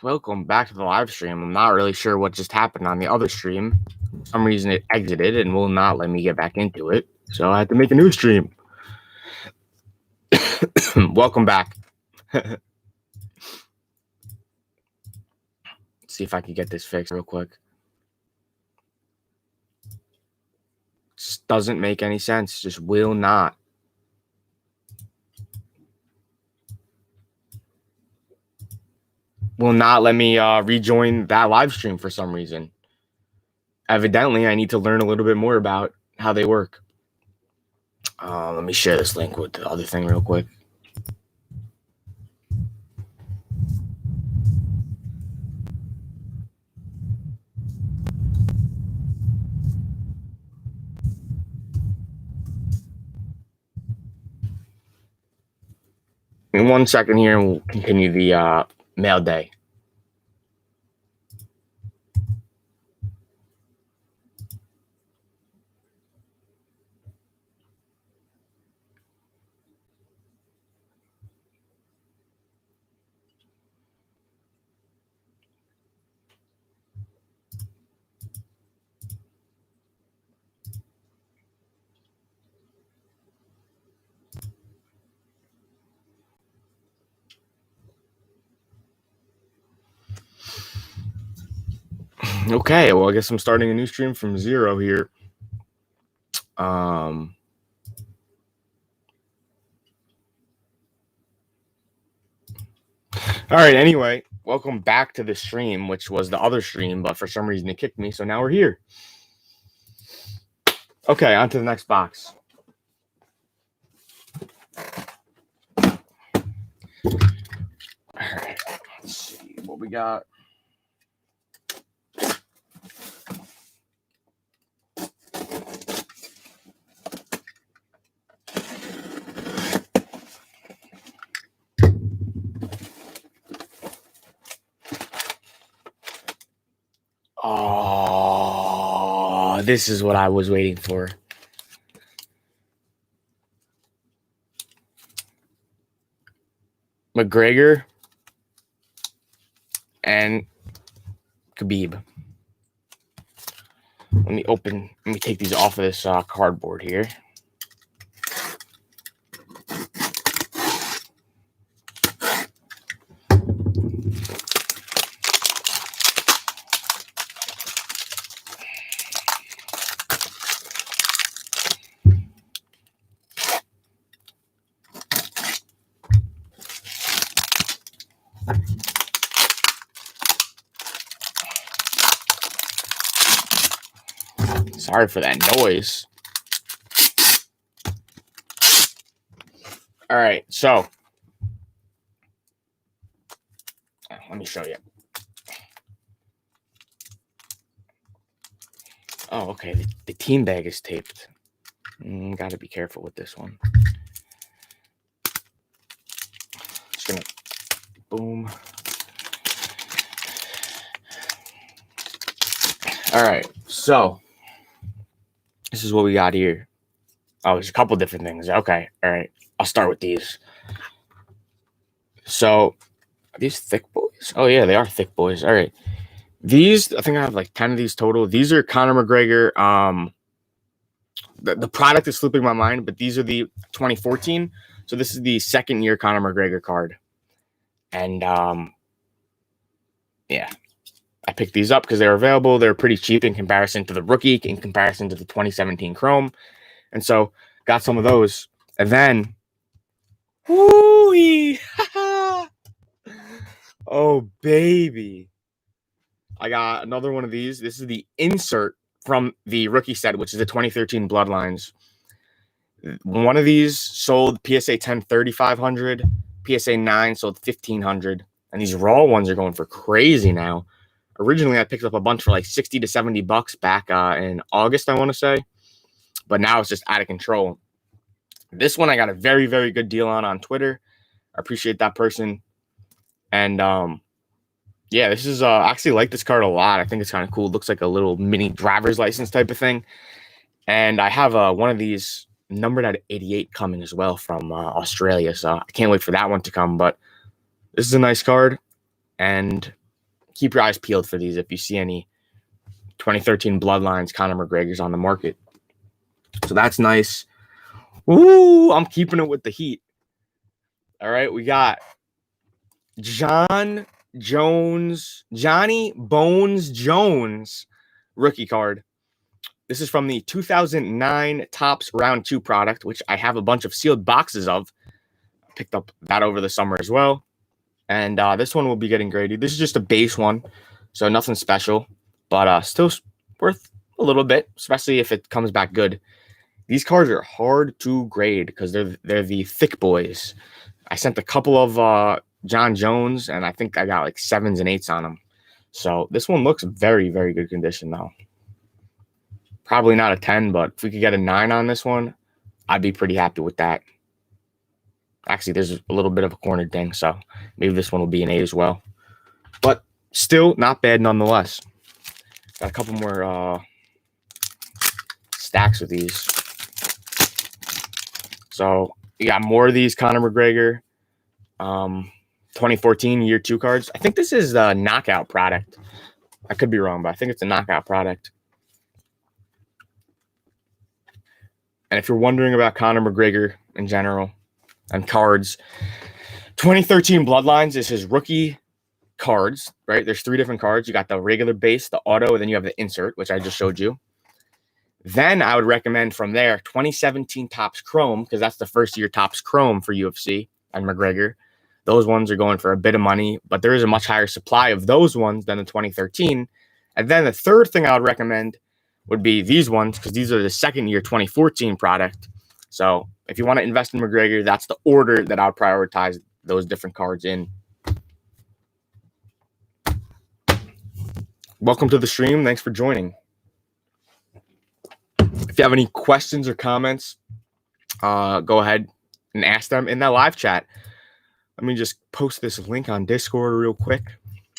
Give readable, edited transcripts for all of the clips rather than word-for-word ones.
Welcome back to the live stream. I'm not really sure what just happened on the other stream. For some reason it exited and will not let me get back into it. So I had to make a new stream. Welcome back. Let's see if I can get this fixed real quick. Just doesn't make any sense. Just will not. Will not let me rejoin that live stream for some reason. Evidently, I need to learn a little bit more about how they work. Let me share this link with the other thing real quick. In 1 second here, and we'll continue the mail day. Okay, well, I guess I'm starting a new stream from 0 here. All right, anyway, welcome back to the stream, which was the other stream, but for some reason it kicked me, so now we're here. Okay, on to the next box. All right, let's see what we got. Oh, this is what I was waiting for. McGregor and Khabib. Let me take these off of this cardboard here. Sorry for that noise. All right, so let me show you. Oh, okay. The team bag is taped. Got to be careful with this one. Just gonna boom. All right, so this is what we got here. Oh, there's a couple different things. Okay, all right. I'll start with these. So, are these thick boys? Oh, yeah, they are thick boys. All right. These, I think I have like 10 of these total. These are Conor McGregor. The product is slipping my mind, but these are the 2014. So this is the second year Conor McGregor card. And, yeah. I picked these up because they were available. They're pretty cheap in comparison to the rookie, in comparison to the 2017 Chrome. And so got some of those. And then, woo-wee, oh, baby. I got another one of these. This is the insert from the rookie set, which is the 2013 Bloodlines. One of these sold PSA 10 $3,500, PSA 9 sold $1,500, and these raw ones are going for crazy now. Originally, I picked up a bunch for like $60 to $70 back in August, I want to say, but now it's just out of control. This one I got a very, very good deal on Twitter. I appreciate that person, and yeah, this is I actually like this card a lot. I think it's kind of cool. It looks like a little mini driver's license type of thing, and I have one of these numbered at 88 coming as well from Australia, so I can't wait for that one to come. But this is a nice card, and keep your eyes peeled for these if you see any 2013 Bloodlines Conor McGregor's on the market. So that's nice. Ooh, I'm keeping it with the heat. All right, we got Johnny Bones Jones rookie card. This is from the 2009 Topps Round 2 product, which I have a bunch of sealed boxes of. Picked up that over the summer as well. And this one will be getting graded. This is just a base one, so nothing special, but still worth a little bit, especially if it comes back good. These cards are hard to grade because they're the thick boys. I sent a couple of John Jones, and I think I got like 7s and 8s on them. So this one looks very, very good condition, though. Probably not a 10, but if we could get a 9 on this one, I'd be pretty happy with that. Actually, there's a little bit of a corner ding, so maybe this one will be an 8 as well. But still not bad nonetheless. Got a couple more stacks of these. So you got more of these Conor McGregor 2014 Year 2 cards. I think this is a knockout product. I could be wrong, but I think it's a knockout product. And if you're wondering about Conor McGregor in general and cards, 2013 Bloodlines is his rookie cards, right? There's 3 different cards. You got the regular base, the auto, and then you have the insert, which I just showed you. Then I would recommend from there 2017 Topps Chrome, because that's the first year Topps Chrome for UFC and McGregor. Those ones are going for a bit of money, but there is a much higher supply of those ones than the 2013. And then the third thing I would recommend would be these ones, because these are the second year 2014 product. So if you want to invest in McGregor, that's the order that I would prioritize those different cards in. Welcome to the stream. Thanks for joining. If you have any questions or comments, go ahead and ask them in that live chat. Let me just post this link on Discord real quick.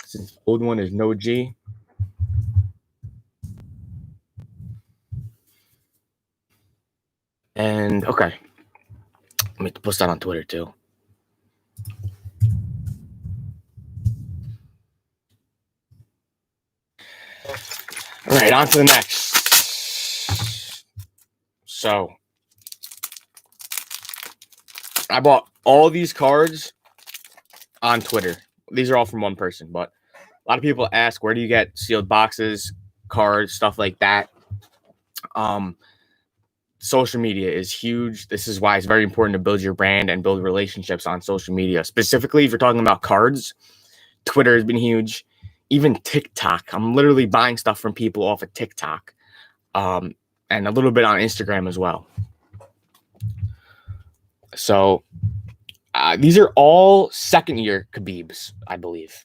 Since the old one is no G. And okay, let me post that on Twitter too. All right, on to the next. So I bought all these cards on Twitter. These are all from one person, but a lot of people ask, where do you get sealed boxes, cards, stuff like that? Social media is huge. This is why it's very important to build your brand and build relationships on social media. Specifically, if you're talking about cards, Twitter has been huge. Even TikTok. I'm literally buying stuff from people off of TikTok. And a little bit on Instagram as well. So these are all second year Khabibs, I believe.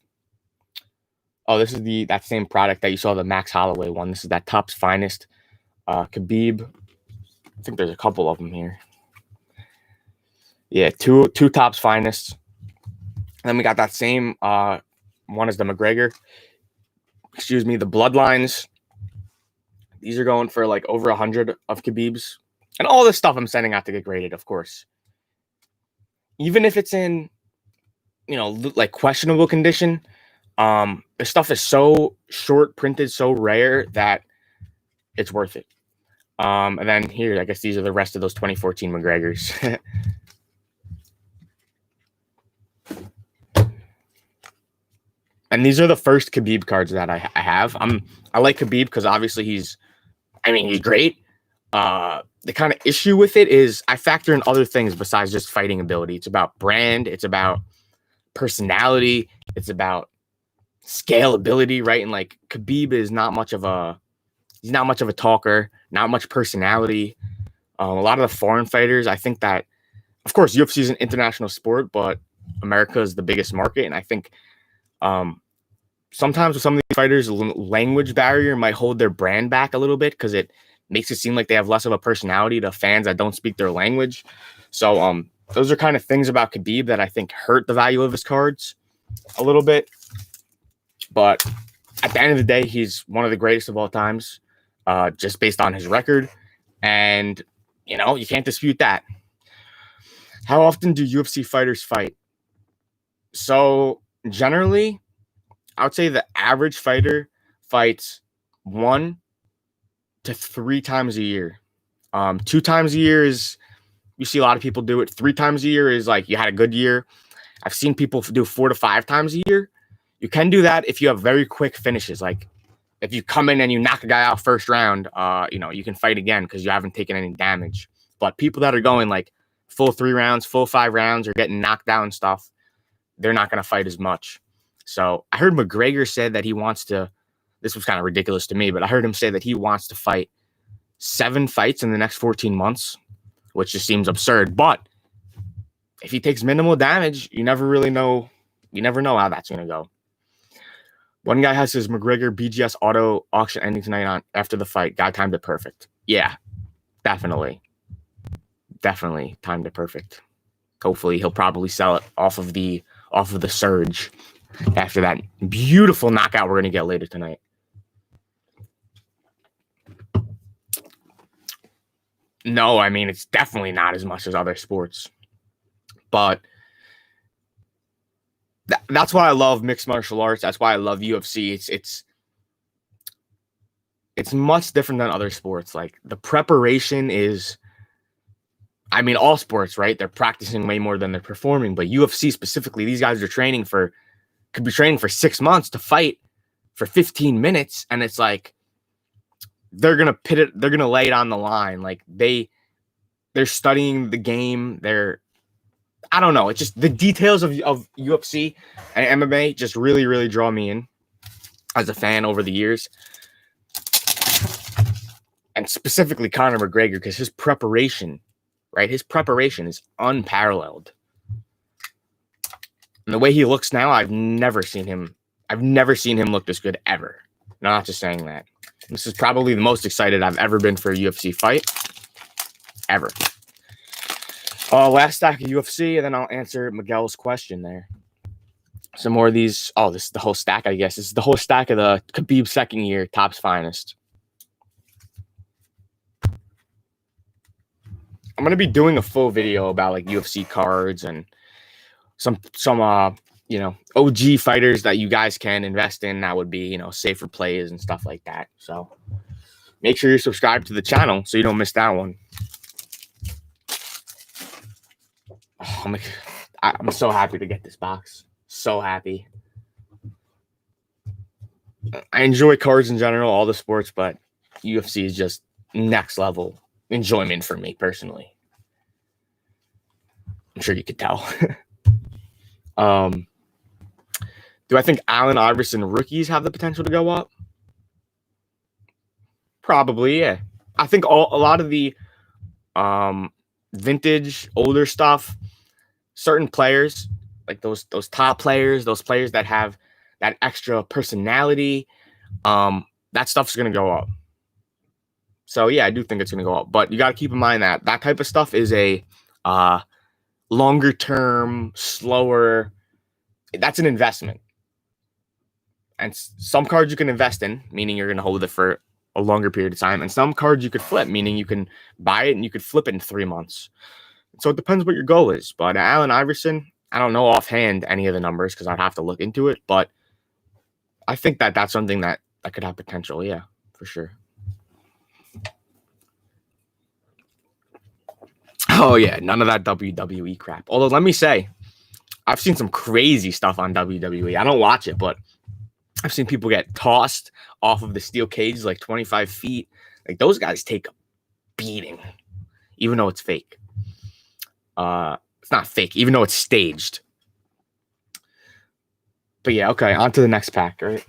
Oh, this is that same product that you saw, the Max Holloway one. This is that Topps Finest Khabib. I think there's a couple of them here. Yeah, two Topps Finest. And then we got that same one as the McGregor. Excuse me, the Bloodlines. These are going for like over 100 of Khabibs. And all this stuff I'm sending out to get graded, of course. Even if it's in, like questionable condition, the stuff is so short printed, so rare that it's worth it. And then here, I guess these are the rest of those 2014 McGregors. And these are the first Khabib cards that I have. I like Khabib because obviously he's great. The kind of issue with it is I factor in other things besides just fighting ability. It's about brand. It's about personality. It's about scalability, right? And like Khabib is he's not much of a talker, not much personality. A lot of the foreign fighters, I think that, of course, UFC is an international sport, but America is the biggest market. And I think sometimes with some of these fighters, language barrier might hold their brand back a little bit because it makes it seem like they have less of a personality to fans that don't speak their language. So those are kind of things about Khabib that I think hurt the value of his cards a little bit. But at the end of the day, he's one of the greatest of all times, just based on his record. And, you can't dispute that. How often do UFC fighters fight? So generally, I would say the average fighter fights 1 to 3 times a year. 2 times a year is, you see a lot of people do it. 3 times a year is like you had a good year. I've seen people do 4 to 5 times a year. You can do that if you have very quick finishes. Like if you come in and you knock a guy out first round, you can fight again because you haven't taken any damage. But people that are going like full 3 rounds, full 5 rounds, or getting knocked down and stuff, they're not going to fight as much. So I heard McGregor said that he wants to, this was kind of ridiculous to me, but I heard him say that he wants to fight 7 fights in the next 14 months, which just seems absurd. But if he takes minimal damage, you never really know. You never know how that's going to go. One guy has his McGregor BGS auto auction ending tonight on after the fight. Guy timed it perfect. Yeah, definitely. Definitely timed it perfect. Hopefully he'll probably sell it off of the surge after that beautiful knockout we're going to get later tonight. No, I mean, it's definitely not as much as other sports. But that's why I love mixed martial arts. That's why I love UFC. It's much different than other sports. Like the preparation is, I mean, all sports, right? They're practicing way more than they're performing. But UFC specifically, these guys are could be training for 6 months to fight for 15 minutes. And it's like, they're going to lay it on the line. Like they're studying the game. I don't know. It's just the details of UFC and MMA just really, really draw me in as a fan over the years. And specifically Conor McGregor, because his preparation, right? His preparation is unparalleled. And the way he looks now, I've never seen him look this good ever. No, not just saying that. This is probably the most excited I've ever been for a UFC fight. Ever. Last stack of UFC, and then I'll answer Miguel's question there. Some more of these. Oh, this is the whole stack, I guess. This is the whole stack of the Khabib second year Topps Finest. I'm going to be doing a full video about like UFC cards and some OG fighters that you guys can invest in that would be, safer plays and stuff like that. So make sure you're subscribed to the channel so you don't miss that one. Oh, I'm so happy to get this box. So happy. I enjoy cards in general, all the sports, but UFC is just next level enjoyment for me personally. I'm sure you could tell. Do I think Allen Iverson rookies have the potential to go up? Probably, yeah. I think a lot of the vintage, older stuff, certain players, like those top players, those players that have that extra personality, that stuff's going to go up. So, yeah, I do think it's going to go up. But you got to keep in mind that type of stuff is a longer term, slower. That's an investment. And some cards you can invest in, meaning you're going to hold it for a longer period of time. And some cards you could flip, meaning you can buy it and you could flip it in 3 months. So it depends what your goal is. But Allen Iverson, I don't know offhand any of the numbers because I'd have to look into it. But I think that's something that could have potential. Yeah, for sure. Oh, yeah. None of that WWE crap. Although, let me say, I've seen some crazy stuff on WWE. I don't watch it, but I've seen people get tossed off of the steel cage like 25 feet. Like, those guys take a beating, even though it's fake. It's not fake, even though it's staged. But yeah, okay, on to the next pack, right?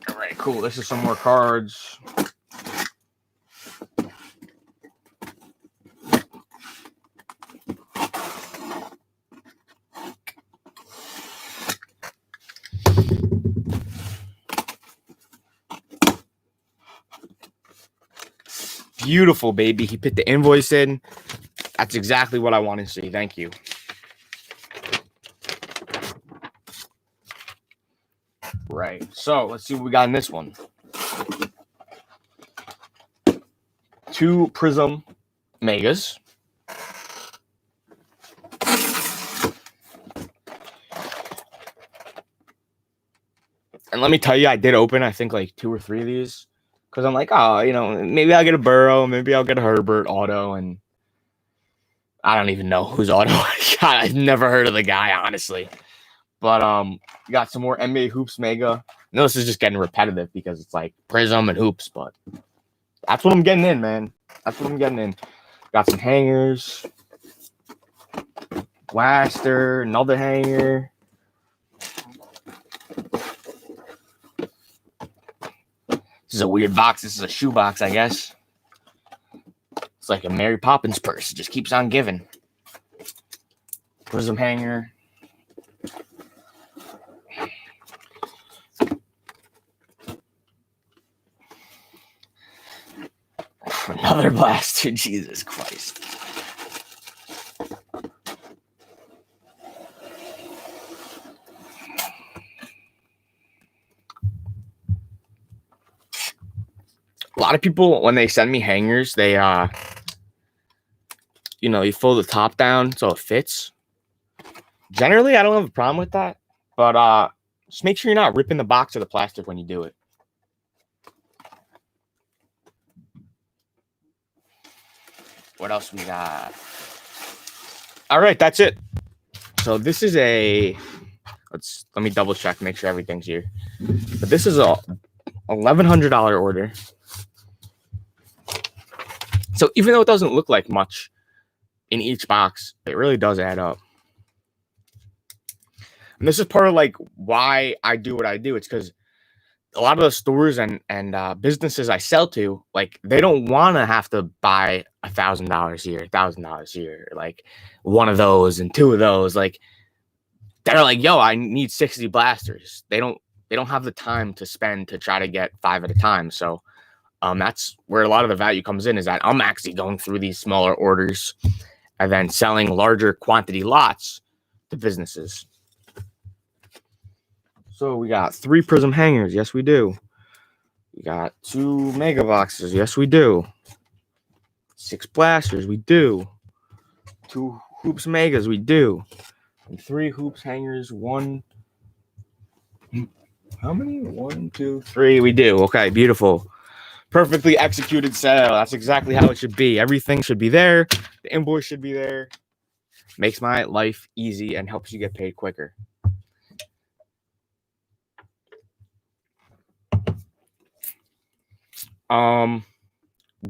All right, cool. This is some more cards. Beautiful, baby. He put the invoice in. That's exactly what I want to see. Thank you. Right. So let's see what we got in this one. 2 Prism Megas. And let me tell you, I did open, I think, like 2 or 3 of these. Because I'm like, oh, you know, maybe I'll get a Burrow, maybe I'll get a Herbert auto, and I don't even know whose auto I got. I've never heard of the guy, honestly. But got some more NBA Hoops Mega. I know this is just getting repetitive because it's like Prism and Hoops, but that's what I'm getting in, man. That's what I'm getting in. Got some hangers. Blaster, another hanger. This is a weird box. This is a shoe box, I guess. It's like a Mary Poppins purse. It just keeps on giving. Prism hanger. Another blaster. Jesus Christ. A lot of people, when they send me hangers, they, you fold the top down so it fits. Generally, I don't have a problem with that. But just make sure you're not ripping the box or the plastic when you do it. What else we got? All right, that's it. So this is let me double check, make sure everything's here. But this is a $1,100 order. So even though it doesn't look like much in each box, it really does add up. And this is part of like why I do what I do. It's because a lot of the stores and businesses I sell to, like, they don't want to have to buy $1,000 here, $1,000 here, like one of those and 2 of those. Like, they're like, yo, I need 60 blasters. They don't have the time to spend to try to get 5 at a time. So that's where a lot of the value comes in, is that I'm actually going through these smaller orders and then selling larger quantity lots to businesses. So we got 3 Prism hangers. Yes, we do. We got 2 Mega boxes. Yes, we do. 6 blasters. We do. 2 Hoops Megas. We do. And 3 Hoops hangers. 1. How many? 1, 2, 3. We do. Okay, beautiful. Perfectly executed sale. That's exactly how it should be. Everything should be there. The invoice should be there. Makes my life easy and helps you get paid quicker.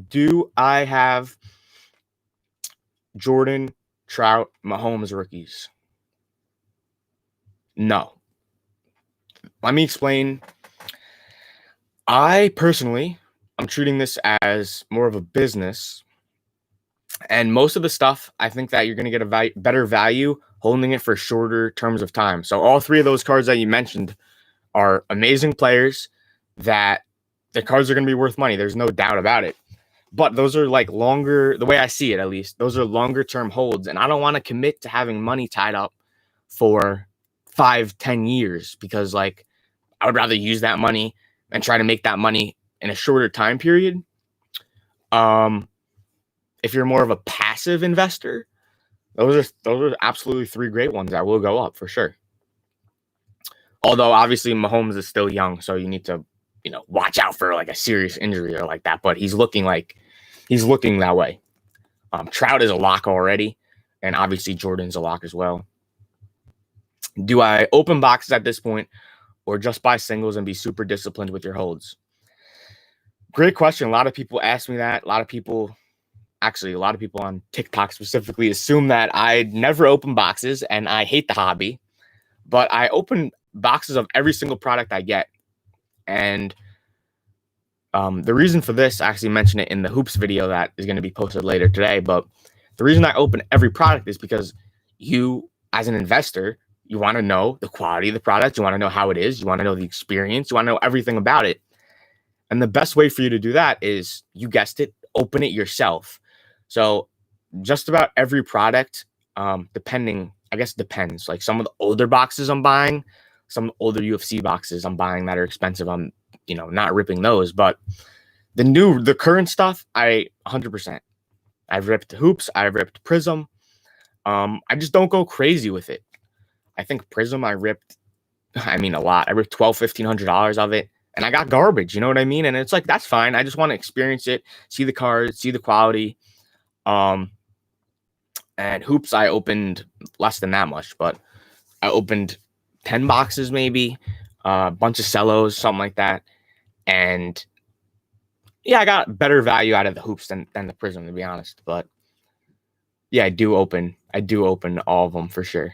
Do I have Jordan, Trout, Mahomes rookies? No. Let me explain. I personally, I'm treating this as more of a business. And most of the stuff, I think that you're going to get a better value holding it for shorter terms of time. So all 3 of those cards that you mentioned are amazing players that the cards are going to be worth money. There's no doubt about it. But those are like longer, the way I see it at least, those are longer term holds. And I don't want to commit to having money tied up for 5-10 years, because like I would rather use that money and try to make that money in a shorter time period. If you're more of a passive investor, those are absolutely 3 great ones that will go up for sure. Although obviously Mahomes is still young, so you need to, watch out for like a serious injury or like that. But he's looking that way. Trout is a lock already, and obviously Jordan's a lock as well. Do I open boxes at this point, or just buy singles and be super disciplined with your holds? Great question. A lot of people ask me that. A lot of people on TikTok specifically assume that I never open boxes and I hate the hobby, but I open boxes of every single product I get. And the reason for this, I actually mentioned it in the Hoops video that is going to be posted later today, but the reason I open every product is because you, as an investor, you want to know the quality of the product. You want to know how it is. You want to know the experience. You want to know everything about it. And the best way for you to do that is, you guessed it, open it yourself. So just about every product, depends. Like some of the older boxes I'm buying, some older UFC boxes I'm buying that are expensive, I'm not ripping those. But The current stuff, I 100%. I've ripped hoops. I've ripped Prism. I just don't go crazy with it. I think Prism, I ripped, I mean, a lot. I ripped $1,200 of it, and I got garbage. You know what I mean? And it's like, that's fine. I just want to experience it, see the cards, see the quality. And hoops, I opened less than that much, but I opened 10 boxes, maybe a bunch of cellos, something like that. And yeah, I got better value out of the hoops than the Prism, to be honest. But yeah, I do open all of them for sure.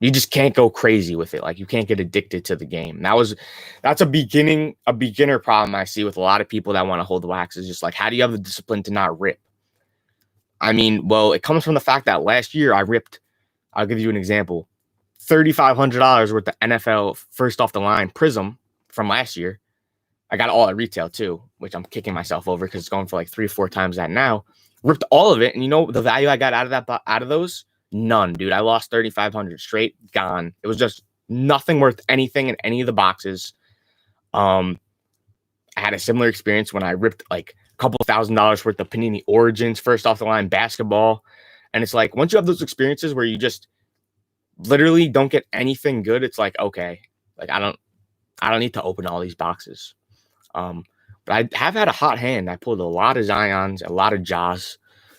You just can't go crazy with it. Like, you can't get addicted to the game. That's a beginner problem I see with a lot of people that want to hold the wax, is just like, how do you have the discipline to not rip? I mean, well, it comes from the fact that last year I ripped, I'll give you an example, $3,500 worth of NFL first off the line Prism from last year. I got it all at retail too, which I'm kicking myself over because it's going for like 3 or 4 times that now. Ripped all of it, and you know the value I got out of those? None, dude. I lost 3,500 straight, gone. It was just nothing worth anything in any of the boxes. I had a similar experience when I ripped like a couple $1,000 worth of Panini Origins first off the line basketball, and it's like, once you have those experiences where you just literally don't get anything good, it's like, okay, like I don't need to open all these boxes. But I have had a hot hand. I pulled a lot of Zions, a lot of Jaws,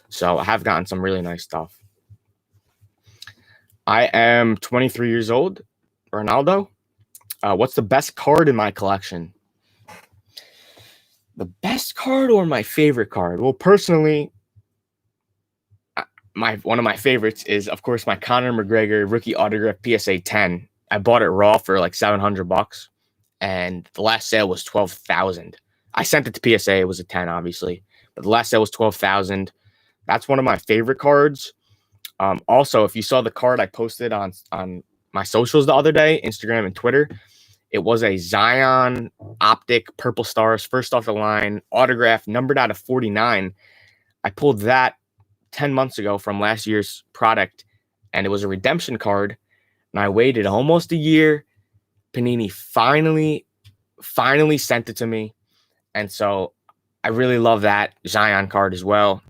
so I have gotten some really nice stuff. I am 23 years old. Ronaldo. What's the best card in my collection? The best card or my favorite card? Well, personally, one of my favorites is, of course, my Conor McGregor rookie autograph PSA 10. I bought it raw for like $700, and the last sale was $12,000. I sent it to PSA. It was a 10, obviously, but the last sale was $12,000. That's one of my favorite cards. Also, if you saw the card I posted on my socials the other day, Instagram and Twitter, it was a Zion Optic Purple Stars, first off the line, autograph, numbered out of 49. I pulled that 10 months ago from last year's product, and it was a redemption card, and I waited almost a year. Panini finally sent it to me, and so I really love that Zion card as well.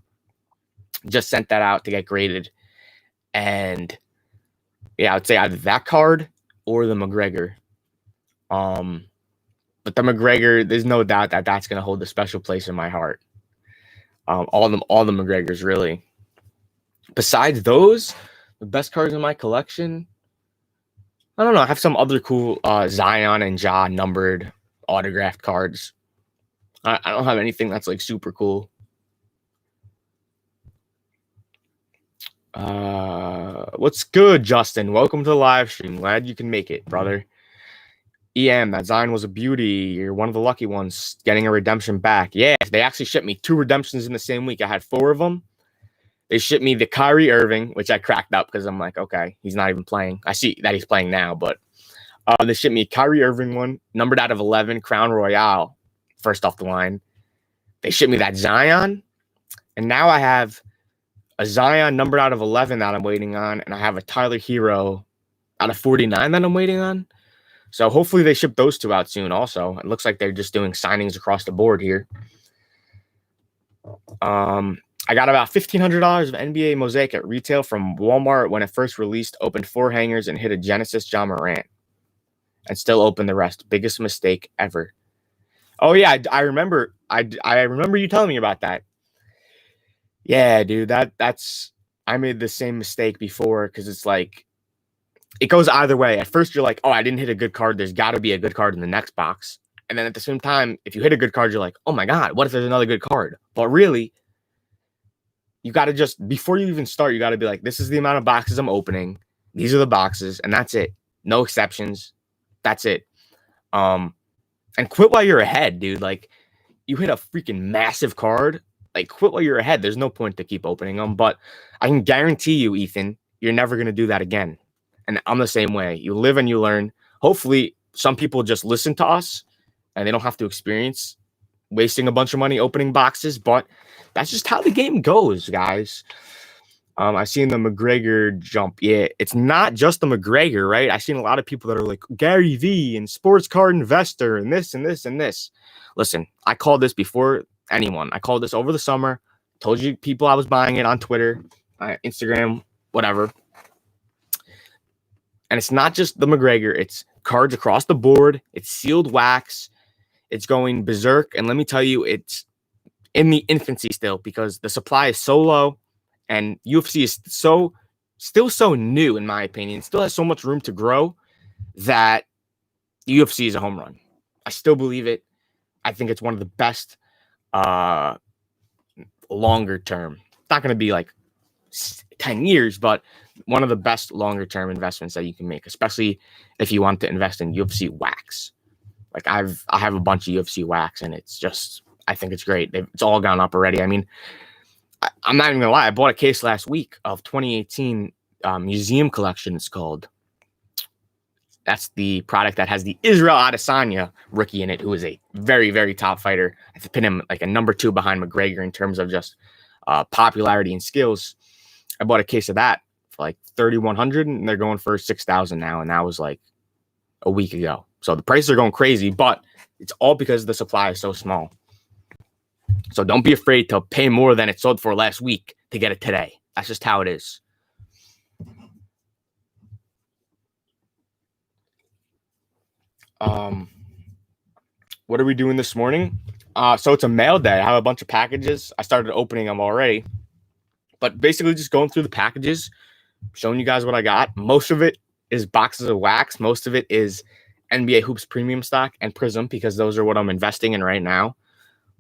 Just sent that out to get graded, and yeah, I would say either that card or the McGregor. But the McGregor, there's no doubt that that's going to hold a special place in my heart. All the McGregors, really. Besides those, the best cards in my collection, I don't know. I have some other cool Zion and Ja numbered autographed cards. I don't have anything that's like super cool. What's good, Justin? Welcome to the live stream. Glad you can make it, brother. EM, that Zion was a beauty. You're one of the lucky ones getting a redemption back. Yeah, they actually shipped me 2 redemptions in the same week. I had 4 of them. They shipped me the Kyrie Irving, which I cracked up because I'm like, okay, he's not even playing. I see that he's playing now, but they shipped me a Kyrie Irving one, numbered out of 11, Crown Royale, first off the line. They shipped me that Zion, and now I have a Zion numbered out of 11 that I'm waiting on, and I have a Tyler Hero out of 49 that I'm waiting on. So hopefully they ship those 2 out soon also. It looks like they're just doing signings across the board here. I got about $1,500 of NBA Mosaic at retail from Walmart when it first released, opened 4 hangers and hit a Genesis John Morant. And still opened the rest. Biggest mistake ever. Oh yeah, I remember you telling me about that. Yeah, dude, that's I made the same mistake before, because it's like, it goes either way. At first, you're like, oh, I didn't hit a good card. There's got to be a good card in the next box. And then at the same time, if you hit a good card, you're like, oh my God, what if there's another good card? But really, you got to just, before you even start, you got to be like, this is the amount of boxes I'm opening. These are the boxes, and that's it. No exceptions. That's it. And quit while you're ahead, dude. Like, you hit a freaking massive card. Like, quit while you're ahead. There's no point to keep opening them. But I can guarantee you, Ethan, you're never going to do that again. And I'm the same way. You live and you learn. Hopefully, some people just listen to us and they don't have to experience wasting a bunch of money opening boxes. But that's just how the game goes, guys. I've seen the McGregor jump. Yeah, it's not just the McGregor, right? I've seen a lot of people that are like Gary V and sports card investor and this and this and this. Listen, I called this before anyone. I called this over the summer. Told you people I was buying it on Twitter, Instagram, whatever. And it's not just the McGregor. It's cards across the board. It's sealed wax. It's going berserk. And let me tell you, it's in the infancy still because the supply is so low. And UFC is still so new, in my opinion. It still has so much room to grow that UFC is a home run. I still believe it. I think it's one of the best longer term. It's not going to be like 10 years, but one of the best longer term investments that you can make, especially if you want to invest in UFC wax. Like I have a bunch of UFC wax, and it's just, I think it's great. It's all gone up already. I mean, I'm not even gonna lie. I bought a case last week of 2018 museum collection. It's called. That's the product that has the Israel Adesanya rookie in it, who is a very, very top fighter. I have to pin him like a number 2 behind McGregor in terms of just popularity and skills. I bought a case of that for like $3,100, and they're going for $6,000 now, and that was like a week ago. So the prices are going crazy, but it's all because the supply is so small. So don't be afraid to pay more than it sold for last week to get it today. That's just how it is. What are we doing this morning? So it's a mail day. I have a bunch of packages. I started opening them already. But basically just going through the packages, showing you guys what I got. Most of it is boxes of wax. Most of it is NBA Hoops premium stock and Prism, because those are what I'm investing in right now.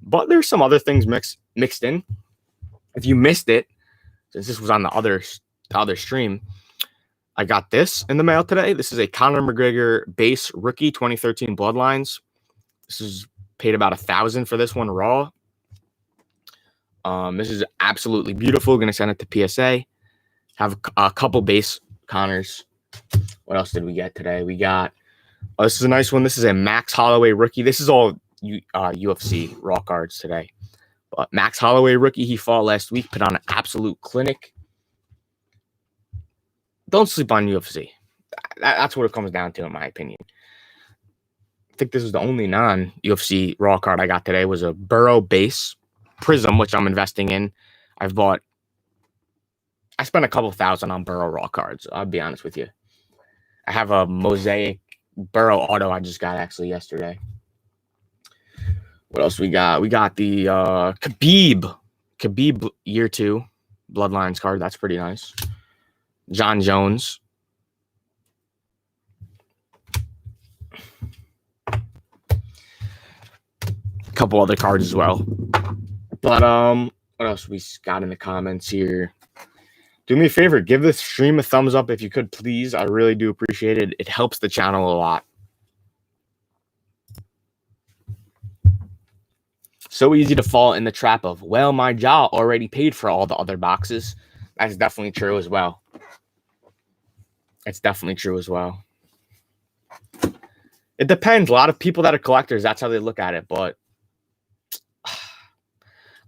But there's some other things mixed in. If you missed it, since this was on the other stream, I got this in the mail today. This is a Conor McGregor base rookie 2013 Bloodlines. This is paid about $1,000 for this one raw. This is absolutely beautiful. Going to send it to PSA. Have a couple base Conors. What else did we get today? We got, this is a nice one. This is a Max Holloway rookie. This is all UFC raw cards today. But Max Holloway rookie, he fought last week, put on an absolute clinic. Don't sleep on UFC. That's what it comes down to, in my opinion. I think this is the only non-UFC raw card I got today. Was a Burrow base Prism, which I'm investing in. I spent a couple $1,000 on Burrow raw cards. I'll be honest with you. I have a Mosaic Burrow auto I just got actually yesterday. What else we got? We got the Khabib year 2 Bloodlines card. That's pretty nice. John Jones. A couple other cards as well. But what else we got in the comments here? Do me a favor, give this stream a thumbs up if you could, please. I really do appreciate it. It helps the channel a lot. So easy to fall in the trap of, well, my jaw already paid for all the other boxes. That's definitely true as well. It's definitely true as well. It depends. A lot of people that are collectors, that's how they look at it. But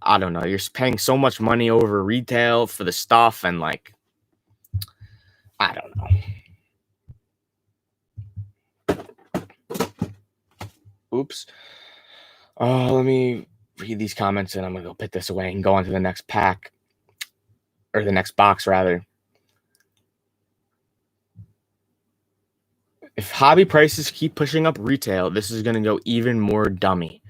I don't know. You're paying so much money over retail for the stuff, and like, I don't know. Oops. Let me read these comments, and I'm going to go put this away and go on to the next pack, or the next box, rather. If hobby prices keep pushing up retail, this is going to go even more dummy.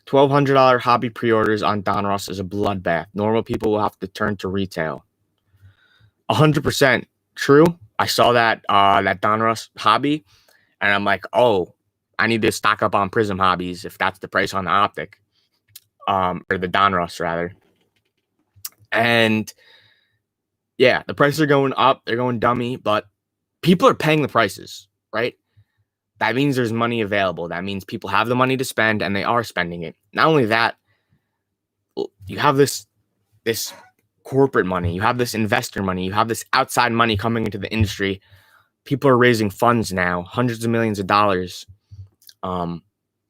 $1,200 hobby pre-orders on Donruss is a bloodbath. Normal people will have to turn to retail. 100% true. I saw that that Donruss hobby, and I'm like, oh, I need to stock up on Prism hobbies if that's the price on the Optic, or the Donruss rather. And yeah, the prices are going up. They're going dummy, but people are paying the prices, right? That means there's money available. That means people have the money to spend, and they are spending it. Not only that, you have this corporate money. You have this investor money. You have this outside money coming into the industry. People are raising funds now, hundreds of millions of dollars. And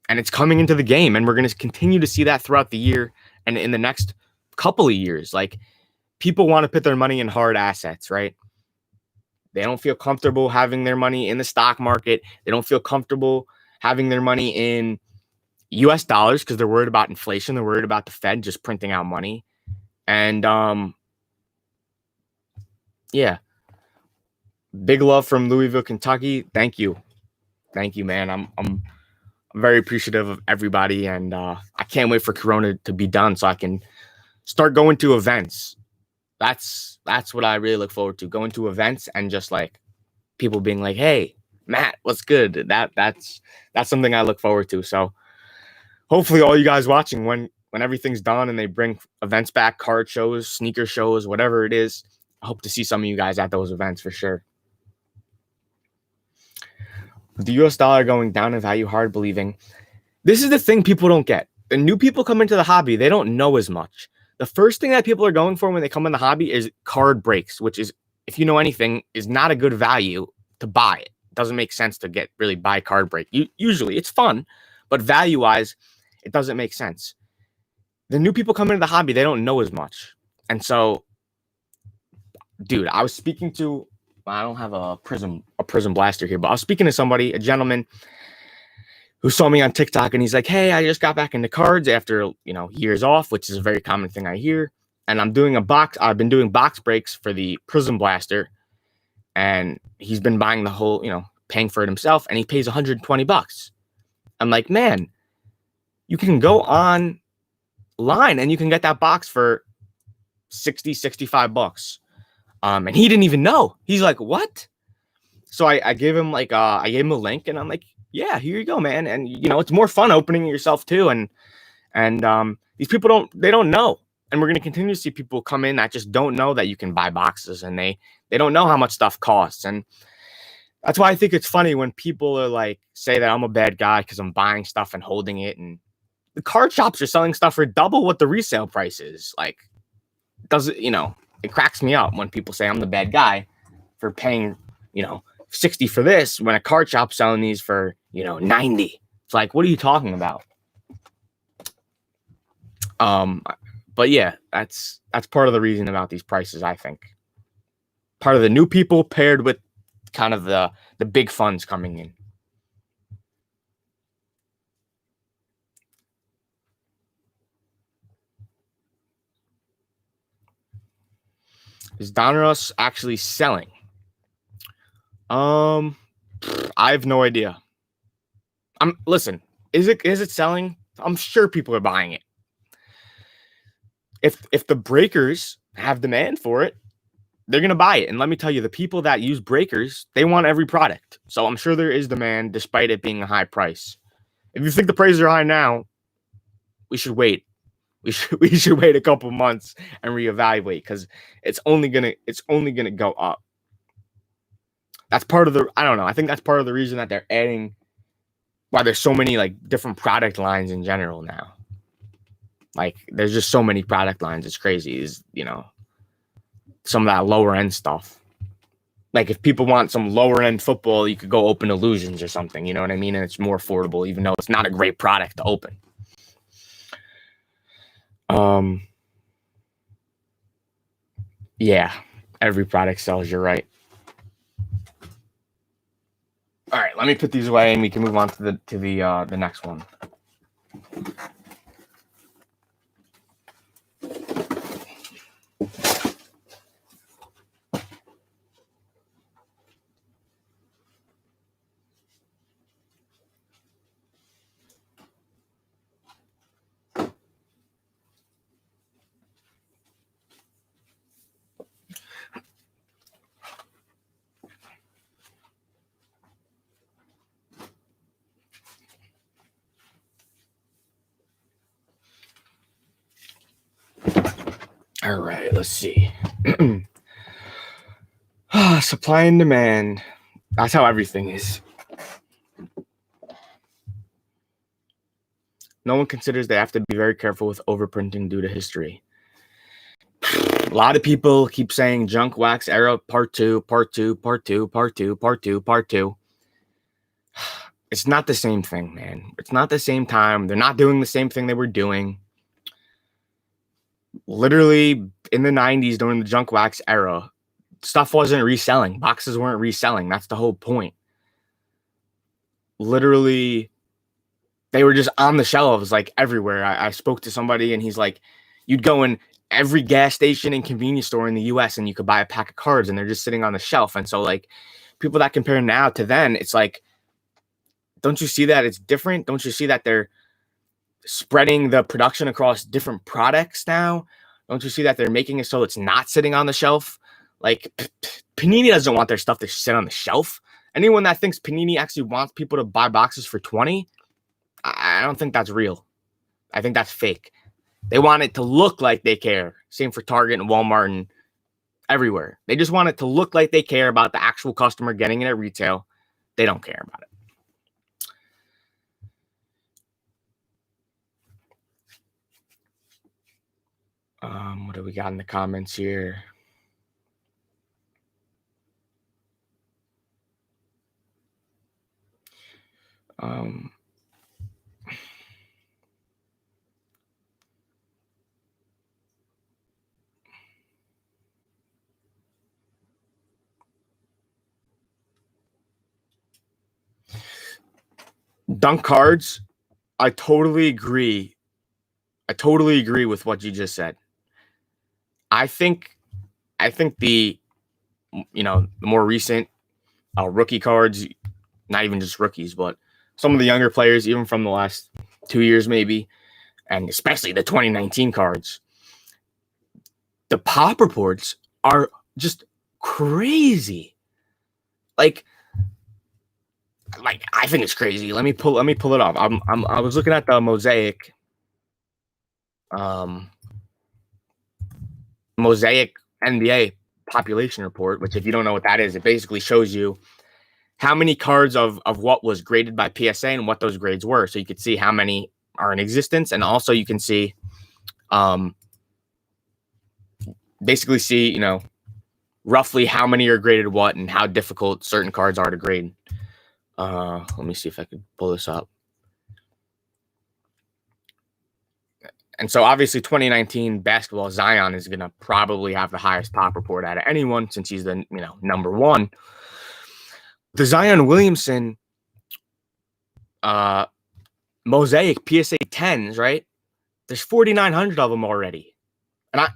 it's coming into the game, and we're going to continue to see that throughout the year and in the next couple of years. Like, people want to put their money in hard assets, right? They don't feel comfortable having their money in the stock market. They don't feel comfortable having their money in US dollars because they're worried about inflation. They're worried about the Fed just printing out money. And yeah, big love from Louisville, Kentucky. Thank you, man. I'm very appreciative of everybody, and I can't wait for Corona to be done so I can start going to events. That's what I really look forward to, going to events and just like people being like, "Hey, Matt, what's good?" That's something I look forward to. So hopefully all you guys watching, when everything's done and they bring events back, card shows, sneaker shows, whatever it is, I hope to see some of you guys at those events for sure. The US dollar going down in value, hard believing. This is the thing people don't get. The new people come into the hobby, they don't know as much. The first thing that people are going for when they come in the hobby is card breaks, which is, if you know anything, is not a good value to buy it. It doesn't make sense to really buy card break. Usually it's fun, but value-wise, it doesn't make sense. The new people come into the hobby, they don't know as much. And so, dude, I was speaking to, I don't have a prism blaster here, but I was speaking to somebody, a gentleman who saw me on TikTok, and he's like, "Hey, I just got back into cards after, years off," which is a very common thing I hear. And I've been doing box breaks for the Prism Blaster, and he's been buying the whole, paying for it himself, and he pays $120. I'm like, man, you can go online and you can get that box for $65. And he didn't even know. He's like, "What?" So I gave him a link, and I'm like, "Yeah, here you go, man." And it's more fun opening it yourself too. And these people don't know. And we're gonna continue to see people come in that just don't know that you can buy boxes, and they don't know how much stuff costs. And that's why I think it's funny when people are like, say that I'm a bad guy because I'm buying stuff and holding it, and the card shops are selling stuff for double what the resale price is. Like, it cracks me up when people say I'm the bad guy for paying, 60 for this when a card shop's selling these for, 90. It's like, what are you talking about? But yeah, that's part of the reason about these prices, I think. Part of the new people paired with kind of the big funds coming in. Is Donruss actually selling? I have no idea. Listen, is it selling? I'm sure people are buying it. If the breakers have demand for it, they're gonna buy it. And let me tell you, the people that use breakers, they want every product. So I'm sure there is demand despite it being a high price. If you think the prices are high now, we should wait. We should wait a couple months and reevaluate, because it's only gonna go up. That's part of I don't know. I think that's part of the reason that they're adding, why there's so many like different product lines in general now. Like, there's just so many product lines. It's crazy. Is some of that lower end stuff. Like, if people want some lower end football, you could go open Illusions or something. You know what I mean? And it's more affordable, even though it's not a great product to open. Yeah, every product sells. You're right. All right, let me put these away and we can move on to the next one. All right, let's see. Supply and demand. That's how everything is. No one considers they have to be very careful with overprinting due to history. A lot of people keep saying junk wax era part 2, part 2, part 2, part 2, part 2, part 2. It's not the same thing, man. It's not the same time. They're not doing the same thing they were doing. Literally in the 90s during the junk wax era, stuff wasn't reselling. Boxes weren't reselling. That's the whole point. Literally, they were just on the shelves like everywhere. I spoke to somebody and he's like, you'd go in every gas station and convenience store in the US and you could buy a pack of cards and they're just sitting on the shelf. And so like people that compare now to then, it's like, don't you see that it's different? Don't you see that they're spreading the production across different products now? Don't you see that they're making it so it's not sitting on the shelf? Like Panini doesn't want their stuff to sit on the shelf. Anyone that thinks Panini actually wants people to buy boxes for 20, I don't think that's real. I think that's fake. They want it to look like they care. Same for Target and Walmart and everywhere. They just want it to look like they care about the actual customer getting it at retail. They don't care about it. What do we got in the comments here? Dunk cards, I totally agree. I totally agree with what you just said. I think the the more recent rookie cards, not even just rookies, but some of the younger players, even from the last 2 years maybe, and especially the 2019 cards, the pop reports are just crazy. Like I think it's crazy. Let me pull it up. I was looking at the Mosaic Mosaic NBA population report, which if you don't know what that is, it basically shows you how many cards of what was graded by PSA and what those grades were. So you could see how many are in existence, and also you can see basically see, roughly how many are graded what and how difficult certain cards are to grade. Let me see if I could pull this up. And so obviously 2019 basketball, Zion is going to probably have the highest pop report out of anyone since he's the, number one. The Zion Williamson Mosaic PSA 10s, right? There's 4,900 of them already.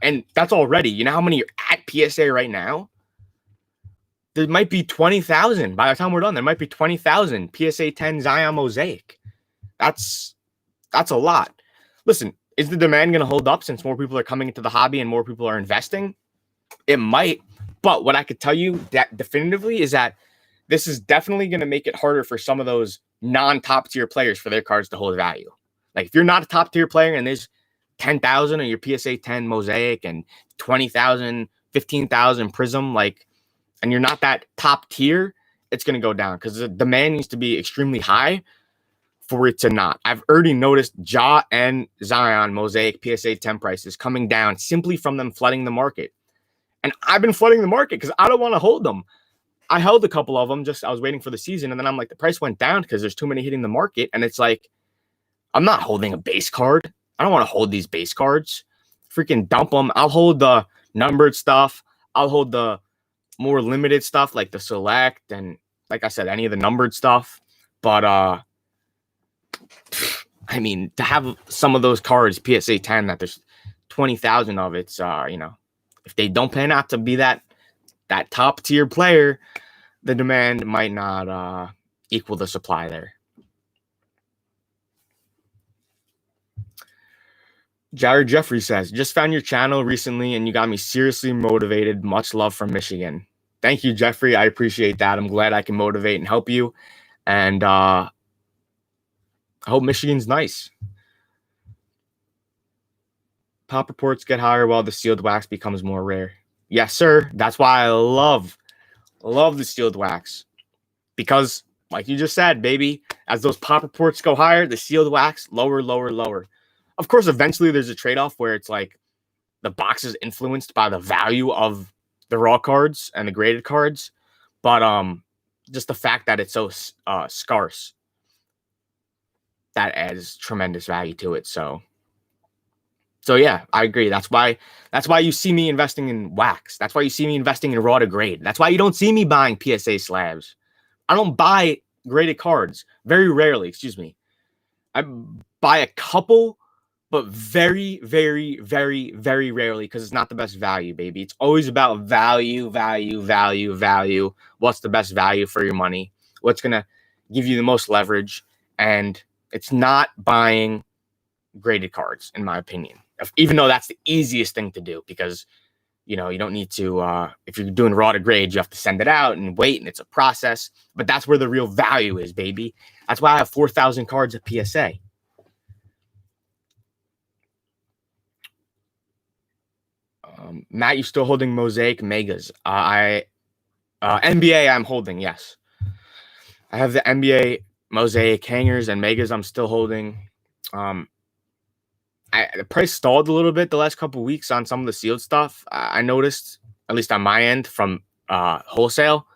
And that's already. You know how many are at PSA right now? There might be 20,000. By the time we're done, there might be 20,000 PSA 10 Zion Mosaic. That's a lot. Listen, is the demand going to hold up since more people are coming into the hobby and more people are investing? It might. But what I could tell you that definitively is that this is definitely going to make it harder for some of those non-top tier players for their cards to hold value. Like if you're not a top tier player and there's 10,000 on your PSA 10 Mosaic and 20,000, 15,000 Prism, and you're not that top tier, it's going to go down because the demand needs to be extremely high for it to not. I've already noticed Ja and Zion Mosaic PSA 10 prices coming down simply from them flooding the market. And I've been flooding the market because I don't want to hold them. I held a couple of them, I was waiting for the season, and then I'm like, the price went down because there's too many hitting the market. And it's like, I'm not holding a base card. I don't want to hold these base cards. Freaking dump them. I'll hold the numbered stuff. I'll hold the more limited stuff like the select and, like I said, any of the numbered stuff. But I mean, to have some of those cards PSA 10 that there's 20,000 of, it's if they don't pan out to be that top tier player, the demand might not equal the supply there. Jared Jeffrey says, just found your channel recently and you got me seriously motivated. Much love from Michigan. Thank you, Jeffrey. I appreciate that. I'm glad I can motivate and help you. And I hope Michigan's nice. Pop reports get higher while the sealed wax becomes more rare. Yes, sir. That's why I love the sealed wax. Because, like you just said, baby, as those pop reports go higher, the sealed wax lower, lower, lower. Of course, eventually there's a trade-off where it's like the box is influenced by the value of the raw cards and the graded cards. But just the fact that it's so scarce, that adds tremendous value to it. So So yeah, I agree. That's why you see me investing in wax. That's why you see me investing in raw to grade. That's why you don't see me buying PSA slabs. I don't buy graded cards. Very rarely, excuse me. I buy a couple, but very, very, very, very rarely because it's not the best value, baby. It's always about value, value, value, value. What's the best value for your money? What's going to give you the most leverage? And it's not buying graded cards, in my opinion, even though that's the easiest thing to do because, you don't need to, if you're doing raw to grade, you have to send it out and wait, and it's a process. But that's where the real value is, baby. That's why I have 4,000 cards at PSA. Matt, you still holding Mosaic Megas? NBA I'm holding, yes. I have the NBA Mosaic hangers and Megas I'm still holding. The price stalled a little bit the last couple of weeks on some of the sealed stuff. I noticed, at least on my end, from wholesale.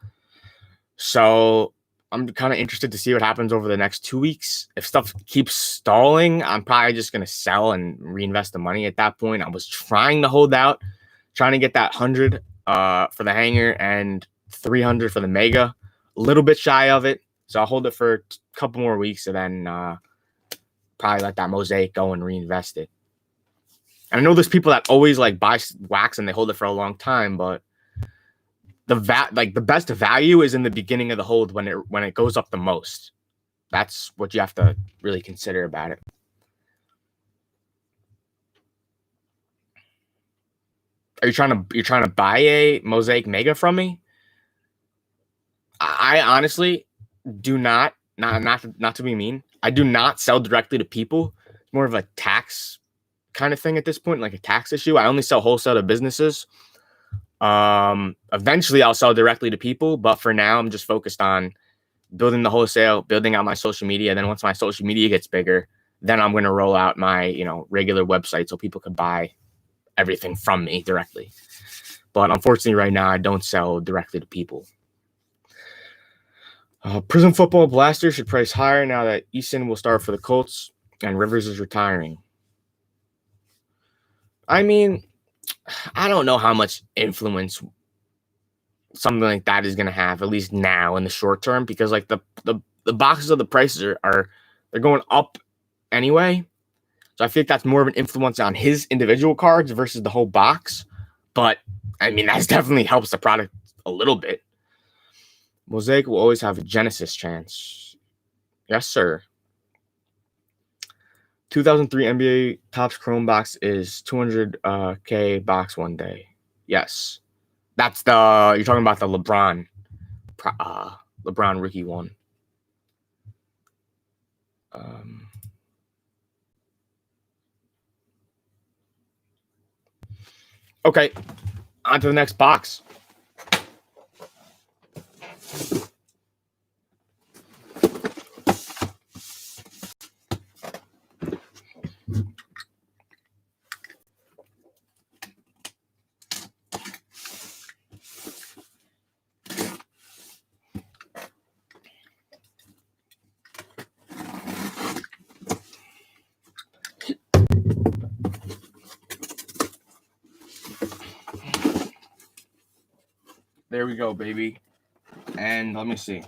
So I'm kind of interested to see what happens over the next 2 weeks. If stuff keeps stalling, I'm probably just going to sell and reinvest the money at that point. I was trying to hold out, trying to get that 100 for the hanger and 300 for the mega. A little bit shy of it. So I'll hold it for a couple more weeks and then probably let that Mosaic go and reinvest it. And I know there's people that always like buy wax and they hold it for a long time, but the best value is in the beginning of the hold when it goes up the most. That's what you have to really consider about it. Are you trying to buy a Mosaic Mega from me? I honestly do not to be mean. I do not sell directly to people. It's more of a tax kind of thing at this point, like a tax issue. I only sell wholesale to businesses. Eventually I'll sell directly to people, but for now I'm just focused on building the wholesale, building out my social media. Then once my social media gets bigger, then I'm going to roll out my, regular website so people can buy everything from me directly. But unfortunately right now I don't sell directly to people. Prism Football Blaster should price higher now that Eason will start for the Colts and Rivers is retiring. I mean, I don't know how much influence something like that is going to have, at least now in the short term, because like the boxes of the prices are they're going up anyway. So I think that's more of an influence on his individual cards versus the whole box. But I mean, that definitely helps the product a little bit. Mosaic will always have a Genesis chance. Yes, sir. 2003 NBA Topps Chrome box is 200K box one day. Yes. That's you're talking about the LeBron rookie one. Okay, on to the next box. There we go, baby. And let me see.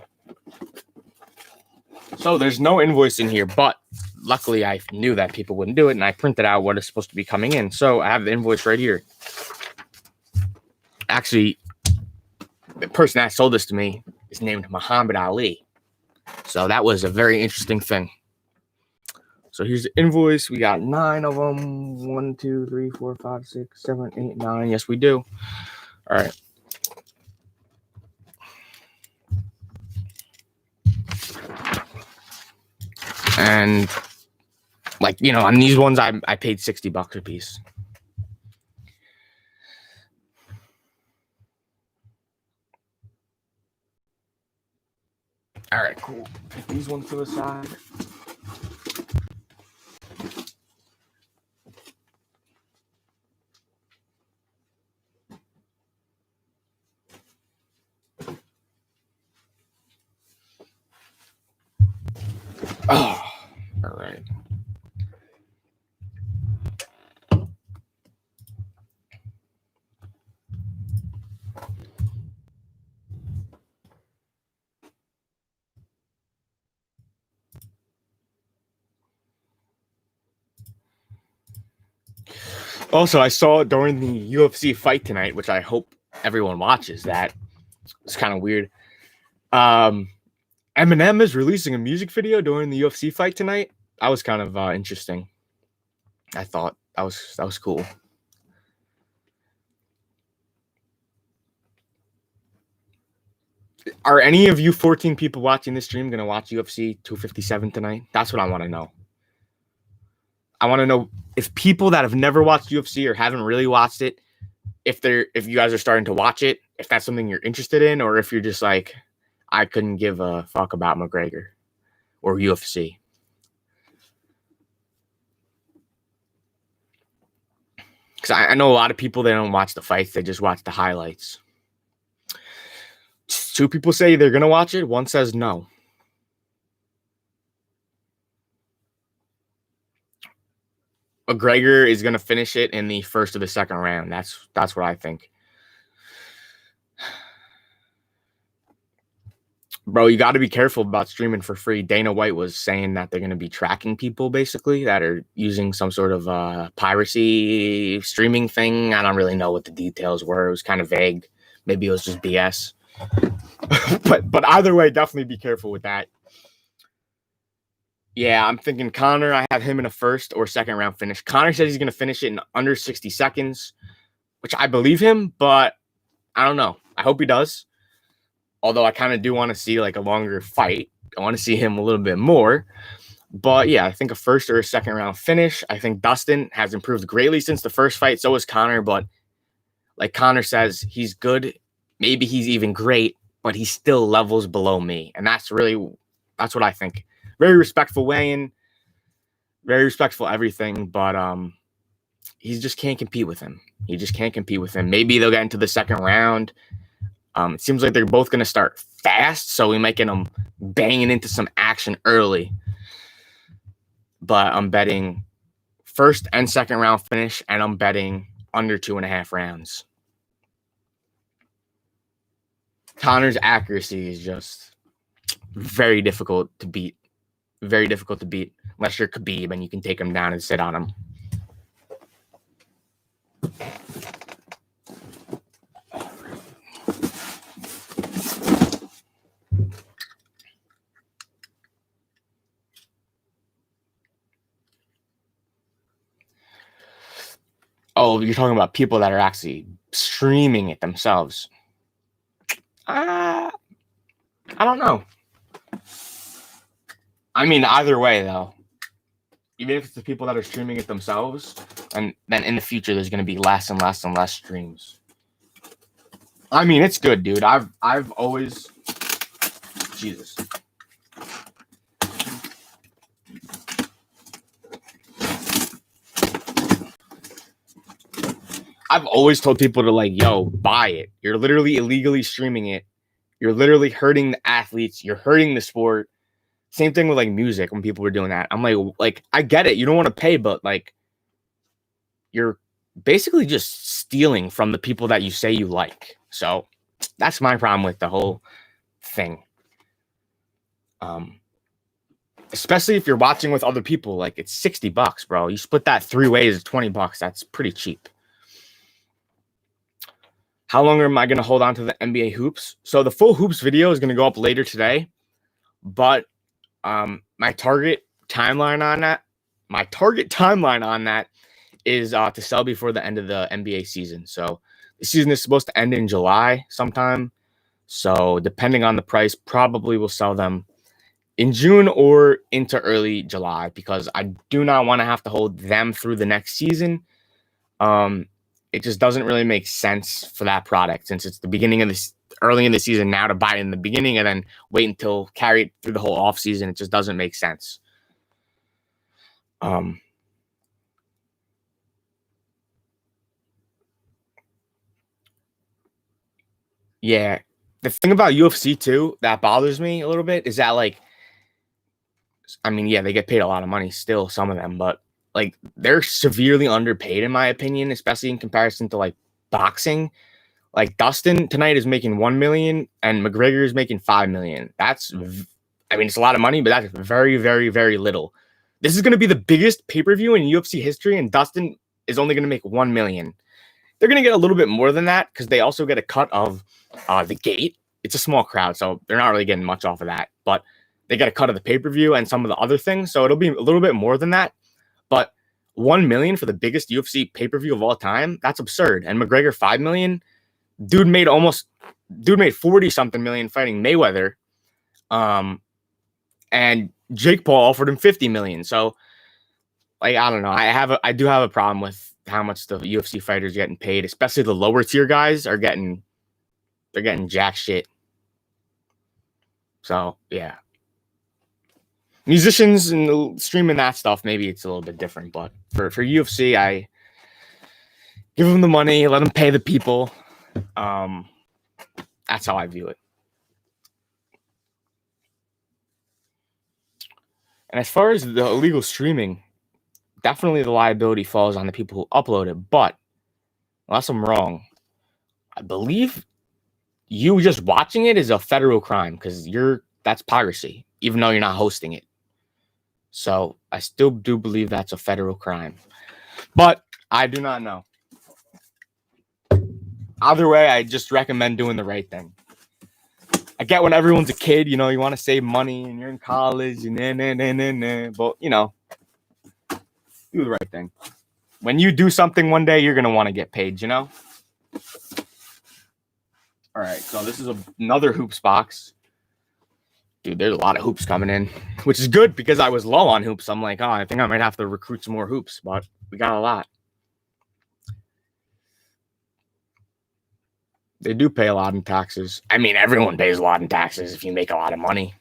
So there's no invoice in here, but luckily I knew that people wouldn't do it, and I printed out what is supposed to be coming in. So I have the invoice right here. Actually, the person that sold this to me is named Muhammad Ali. So that was a very interesting thing. So here's the invoice. We got 9 of them. 1, 2, 3, 4, 5, 6, 7, 8, 9. Yes, we do. All right. And like, on these ones, I paid $60 a piece. All right, cool. Put these ones to the side. Oh, all right. Also, I saw during the UFC fight tonight, which I hope everyone watches. That it's kind of weird. Eminem is releasing a music video during the UFC fight tonight. That was kind of interesting. I thought that was cool. Are any of you 14 people watching this stream going to watch UFC 257 tonight? That's what I want to know. I want to know if people that have never watched UFC or haven't really watched it, if you guys are starting to watch it, if that's something you're interested in, or if you're just like, I couldn't give a fuck about McGregor or UFC. Because I know a lot of people, they don't watch the fights. They just watch the highlights. 2 people say they're going to watch it. 1 says no. McGregor is going to finish it in the first or the second round. That's what I think. Bro, you got to be careful about streaming for free. Dana White was saying that they're going to be tracking people, basically, that are using some sort of piracy streaming thing. I don't really know what the details were. It was kind of vague. Maybe it was just BS. but either way, definitely be careful with that. Yeah, I'm thinking Conor. I have him in a first or second round finish. Conor says he's going to finish it in under 60 seconds, which I believe him, but I don't know. I hope he does. Although I kind of do want to see like a longer fight. I want to see him a little bit more. But yeah, I think a first or a second round finish. I think Dustin has improved greatly since the first fight. So is Conor. But like Conor says, he's good. Maybe he's even great, but he's still levels below me. And that's what I think. Very respectful weigh-in. Very respectful everything. But he just can't compete with him. He just can't compete with him. Maybe they'll get into the second round. It seems like they're both going to start fast, so we might get them banging into some action early. But I'm betting first and second round finish, and I'm betting under 2.5 rounds. Conor's accuracy is just very difficult to beat. Very difficult to beat unless you're Khabib and you can take him down and sit on him. Oh, you're talking about people that are actually streaming it themselves. I don't know. I mean, either way, though, even if it's the people that are streaming it themselves, and then in the future, there's going to be less and less and less streams. I mean, it's good, dude. I've always... Jesus. I've always told people to like, yo, buy it. You're literally illegally streaming it. You're literally hurting the athletes. You're hurting the sport. Same thing with like music when people were doing that. I'm like, I get it. You don't want to pay, but like, you're basically just stealing from the people that you say you like. So that's my problem with the whole thing. Especially if you're watching with other people, like it's $60, bro. You split that 3 ways, it's $20. That's pretty cheap. How long am I going to hold on to the NBA hoops? So the full hoops video is going to go up later today, but my target timeline on that is to sell before the end of the NBA season. So the season is supposed to end in July sometime. So depending on the price, probably will sell them in June or into early July because I do not want to have to hold them through the next season. It just doesn't really make sense for that product since it's the beginning of this early in the season now to buy it in the beginning and then wait until carry it through the whole off season. It just doesn't make sense. Yeah. The thing about UFC too that bothers me a little bit is that like, I mean, yeah, they get paid a lot of money still, some of them, but like they're severely underpaid in my opinion, especially in comparison to like boxing. Like Dustin tonight is making 1 million and McGregor is making 5 million. That's, I mean, it's a lot of money, but that's very, very, very little. This is going to be the biggest pay-per-view in UFC history, and Dustin is only going to make 1 million. They're going to get a little bit more than that because they also get a cut of the gate. It's a small crowd, so they're not really getting much off of that. But they get a cut of the pay-per-view and some of the other things, so it'll be a little bit more than that. But 1 million for the biggest UFC pay-per-view of all time, that's absurd. And McGregor 5 million, dude made 40-something million fighting Mayweather. And Jake Paul offered him 50 million. So, like, I don't know. I do have a problem with how much the UFC fighters getting paid, especially the lower tier guys they're getting jack shit. So yeah, musicians and streaming that stuff, maybe it's a little bit different, but for UFC, I give them the money, let them pay the people. That's how I view it. And as far as the illegal streaming, definitely the liability falls on the people who upload it. But unless I'm wrong, I believe you just watching it is a federal crime because that's piracy, even though you're not hosting it. So I still do believe that's a federal crime. But I do not know. Either way, I just recommend doing the right thing. I get when everyone's a kid, you want to save money and you're in college and but do the right thing. When you do something one day, you're going to want to get paid, All right, so this is another hoops box. Dude, there's a lot of hoops coming in, which is good because I was low on hoops. I'm like, I think I might have to recruit some more hoops, but we got a lot. They do pay a lot in taxes. I mean, everyone pays a lot in taxes if you make a lot of money.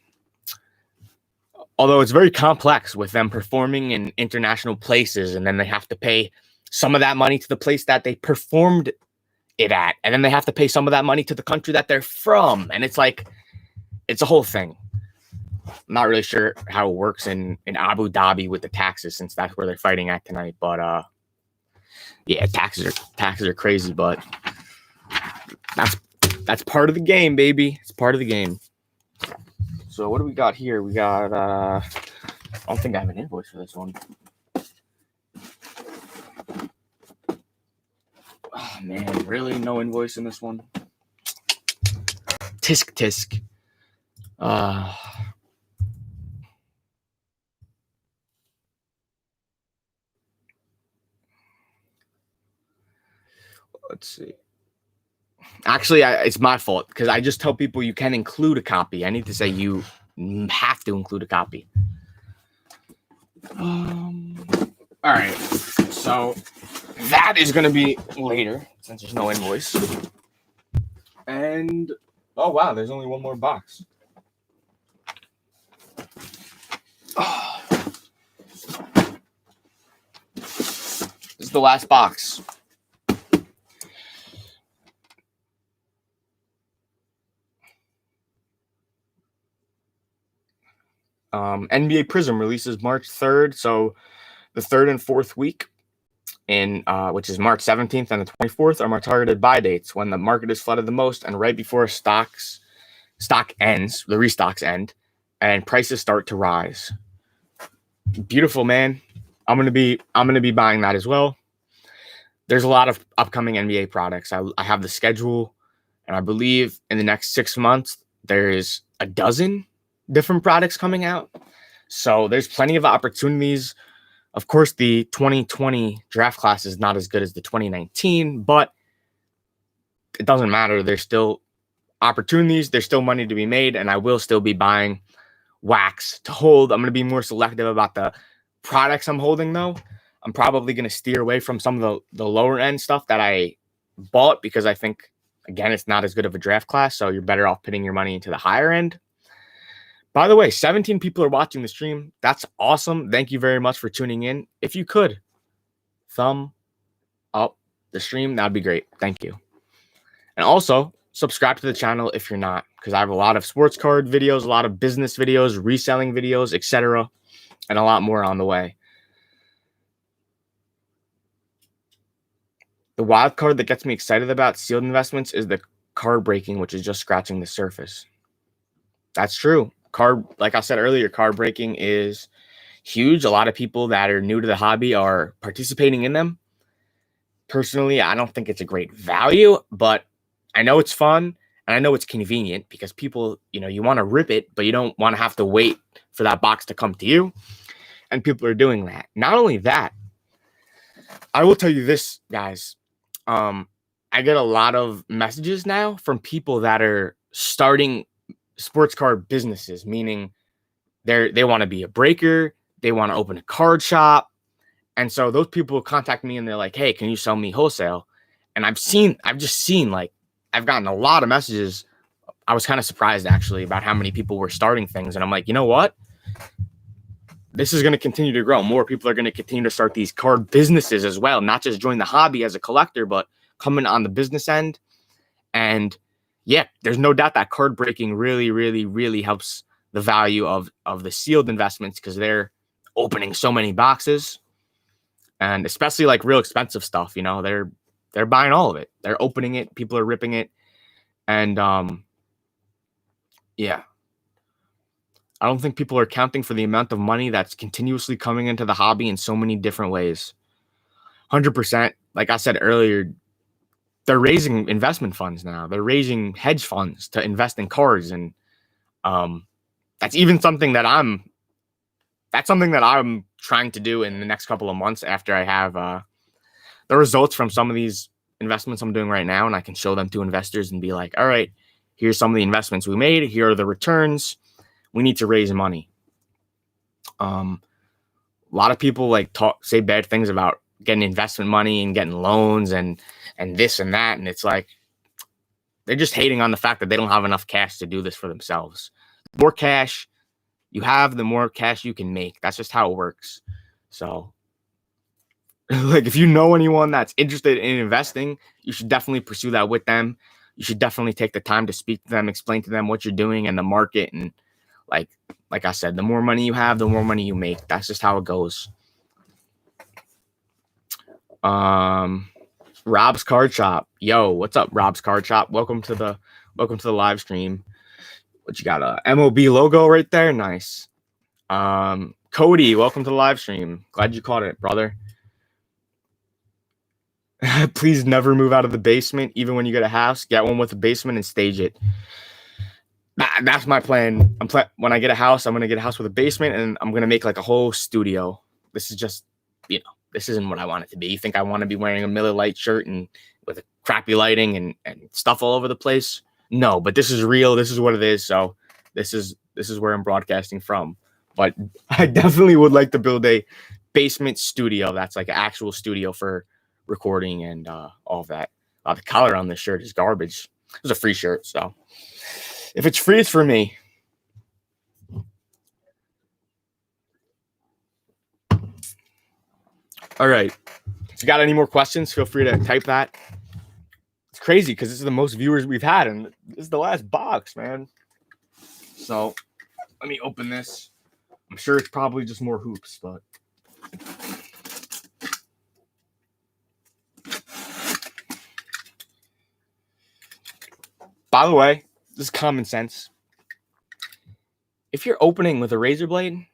Although it's very complex with them performing in international places, and then they have to pay some of that money to the place that they performed it at, and then they have to pay some of that money to the country that they're from, and it's like, it's a whole thing. I'm not really sure how it works in Abu Dhabi with the taxes, since that's where they're fighting at tonight, but yeah, taxes are crazy, but that's part of the game, baby. It's part of the game. So what do we got here? We got I don't think I have an invoice for this one. Oh man, really? No invoice in this one? Tisk. Let's see. Actually, it's my fault because I just tell people you can include a copy. I need to say you have to include a copy. All right. So that is going to be later since there's no invoice. And oh wow, there's only one more box. This is the last box. NBA Prism releases March 3rd, so the 3rd and 4th week, which is March 17th and the 24th, are my targeted buy dates when the market is flooded the most and right before stock ends, the restocks end, and prices start to rise. Beautiful, man. I'm gonna be buying that as well. There's a lot of upcoming NBA products. I have the schedule, and I believe in the next 6 months there's a dozen different products coming out. So there's plenty of opportunities. Of course, the 2020 draft class is not as good as the 2019, but it doesn't matter. There's still opportunities. There's still money to be made, and I will still be buying wax to hold. I'm going to be more selective about the products I'm holding, though. I'm probably going to steer away from some of the lower end stuff that I bought because I think, again, it's not as good of a draft class, so you're better off putting your money into the higher end. By the way, 17 people are watching the stream. That's awesome. Thank you very much for tuning in. If you could, thumb up the stream, that'd be great. Thank you. And also, subscribe to the channel if you're not, because I have a lot of sports card videos, a lot of business videos, reselling videos, etc., and a lot more on the way. The wild card that gets me excited about sealed investments is the card breaking, which is just scratching the surface. That's true. Like I said earlier, card breaking is huge. A lot of people that are new to the hobby are participating in them. personally, I don't think it's a great value, but I know it's fun and I know it's convenient because people, you want to rip it, but you don't want to have to wait for that box to come to you. And people are doing that. Not only that, I will tell you this, guys. I get a lot of messages now from people that are starting sports card businesses, meaning they want to be a breaker, they want to open a card shop. And so those people contact me and they're like, "Hey, can you sell me wholesale?" And I've just seen like I've gotten a lot of messages. I was kind of surprised actually about how many people were starting things. And I'm like, you know what? This is going to continue to grow. More people are going to continue to start these card businesses as well, not just join the hobby as a collector, but coming on the business end. And yeah, there's no doubt that card breaking really, really, really helps the value of the sealed investments because they're opening so many boxes. And especially like real expensive stuff, they're buying all of it. They're opening it. People are ripping it. And yeah, I don't think people are counting for the amount of money that's continuously coming into the hobby in so many different ways. 100%. Like I said earlier, they're raising investment funds now. They're raising hedge funds to invest in cards. And that's something that I'm trying to do in the next couple of months after I have the results from some of these investments I'm doing right now. And I can show them to investors and be like, all right, here's some of the investments we made. Here are the returns. We need to raise money. A lot of people say bad things about getting investment money and getting loans and this and that. And it's like, they're just hating on the fact that they don't have enough cash to do this for themselves. The more cash you have, the more cash you can make. That's just how it works. So like, if you know anyone that's interested in investing, you should definitely pursue that with them. You should definitely take the time to speak to them, explain to them what you're doing and the market. And like I said, the more money you have, the more money you make. That's just how it goes. Rob's Card Shop. Yo, what's up, Rob's Card Shop? Welcome to the live stream. What you got? A MOB logo right there. Nice. Cody, welcome to the live stream. Glad you caught it, brother. Please never move out of the basement, even when you get a house. Get one with a basement and stage it. That's my plan. When I get a house, I'm gonna get a house with a basement, and I'm gonna make like a whole studio. This is just, this isn't what I want it to be. You think I want to be wearing a Miller Lite shirt and with a crappy lighting and stuff all over the place? No, but this is real. This is what it is. So this is where I'm broadcasting from. But I definitely would like to build a basement studio that's like an actual studio for recording and all of that. The collar on this shirt is garbage. It was a free shirt, so if it's free, it's for me. All right. If you got any more questions, feel free to type that. It's crazy because this is the most viewers we've had, and this is the last box, man. So let me open this. I'm sure it's probably just more hoops, but by the way, this is common sense. If you're opening with a razor blade,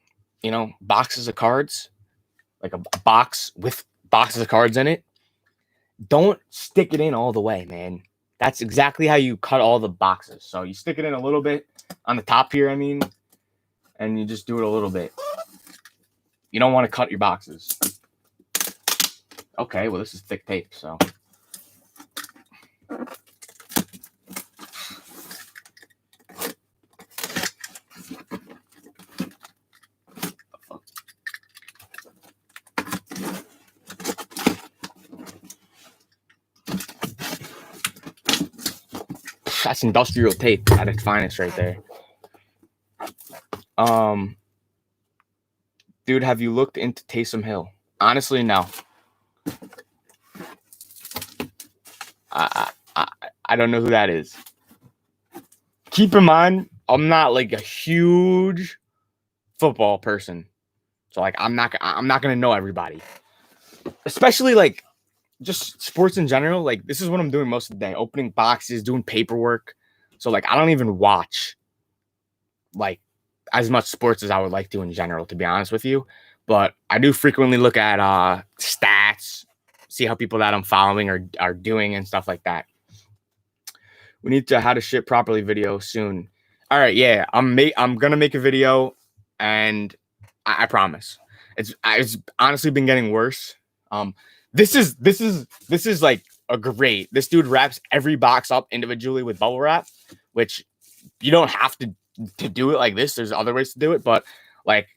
boxes of cards, like a box with boxes of cards in it, don't stick it in all the way, man. That's exactly how you cut all the boxes. So you stick it in a little bit on the top here, and you just do it a little bit. You don't want to cut your boxes. Okay, well, this is thick tape, so. That's industrial tape at its finest right there. Dude, have you looked into Taysom Hill? Honestly, no. I don't know who that is. Keep in mind, I'm not like a huge football person, so like I'm not gonna know everybody, especially like just sports in general. Like, this is what I'm doing most of the day: opening boxes, doing paperwork. So like I don't even watch like as much sports as I would like to in general, to be honest with you. But I do frequently look at stats, see how people that I'm following are doing and stuff like that. We need to how to ship properly video soon. All right, yeah, I'm gonna make a video, and I promise. It's honestly been getting worse. This is like a great. This dude wraps every box up individually with bubble wrap, which you don't have to do it like this. There's other ways to do it, but like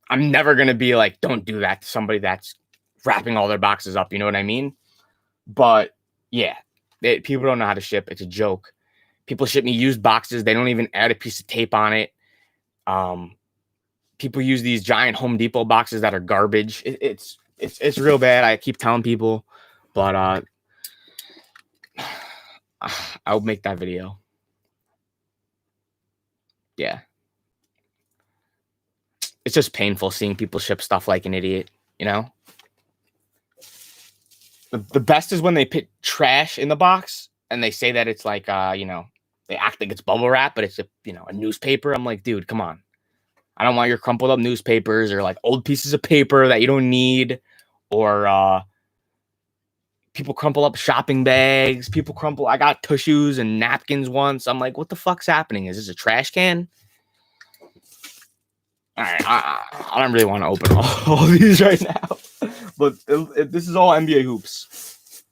I'm never gonna be like, don't do that to somebody that's wrapping all their boxes up. You know what I mean? But yeah, people don't know how to ship. It's a joke. People ship me used boxes. They don't even add a piece of tape on it. People use these giant Home Depot boxes that are garbage. It's real bad. I keep telling people, but I'll make that video. Yeah. It's just painful seeing people ship stuff like an idiot, you know? The best is when they put trash in the box and they say that it's like, they act like it's bubble wrap, but it's a newspaper. I'm like, dude, come on. I don't want your crumpled up newspapers or like old pieces of paper that you don't need, or people crumple up shopping bags. I got tissues and napkins once. I'm like, what the fuck's happening? Is this a trash can? All right, I don't really want to open all these right now, but this is all NBA hoops.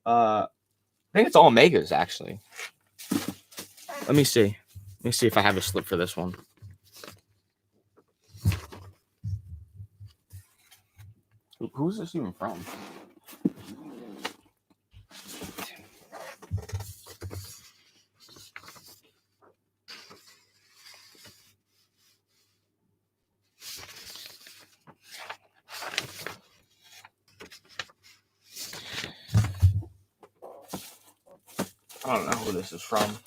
I think it's all megas actually. Let me see if I have a slip for this one. Who's this even from? I don't know who this is from.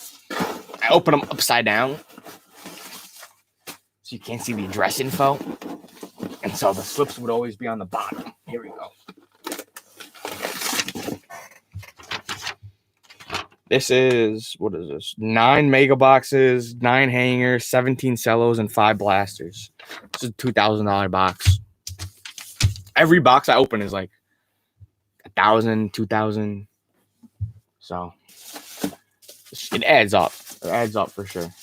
I open them upside down so you can't see the address info. And so the slips would always be on the bottom. Here we go. This is, what is this? 9 mega boxes, 9 hangers, 17 cellos, and 5 blasters. This is a $2,000 box. Every box I open is like $1,000, $2,000. So it adds up. It adds up for sure.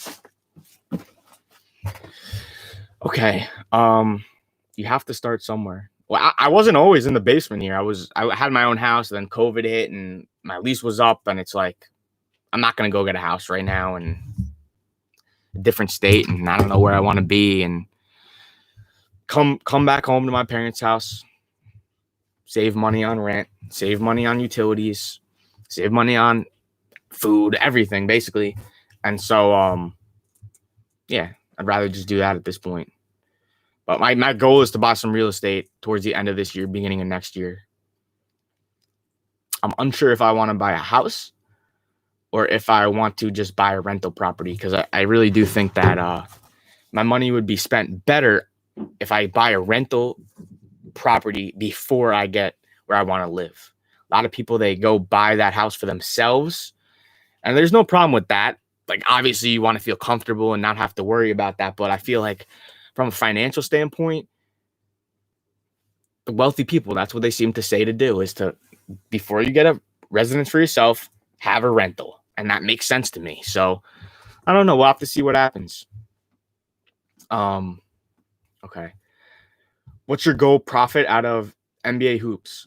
Okay. You have to start somewhere. Well, I wasn't always in the basement here. I had my own house, and then COVID hit, and my lease was up, and it's like, I'm not gonna go get a house right now in a different state, and I don't know where I want to be, and come back home to my parents' house, save money on rent, save money on utilities, save money on food, everything basically. And so yeah, I'd rather just do that at this point. But my goal is to buy some real estate towards the end of this year, beginning of next year. I'm unsure if I want to buy a house or if I want to just buy a rental property, because I really do think that my money would be spent better if I buy a rental property before I get where I want to live. A lot of people, they go buy that house for themselves, and there's no problem with that. Like, obviously you want to feel comfortable and not have to worry about that, but I feel like from a financial standpoint, the wealthy people, that's what they seem to say to do, is to, before you get a residence for yourself, have a rental. And that makes sense to me. So I don't know. We'll have to see what happens. Okay. What's your goal profit out of NBA hoops?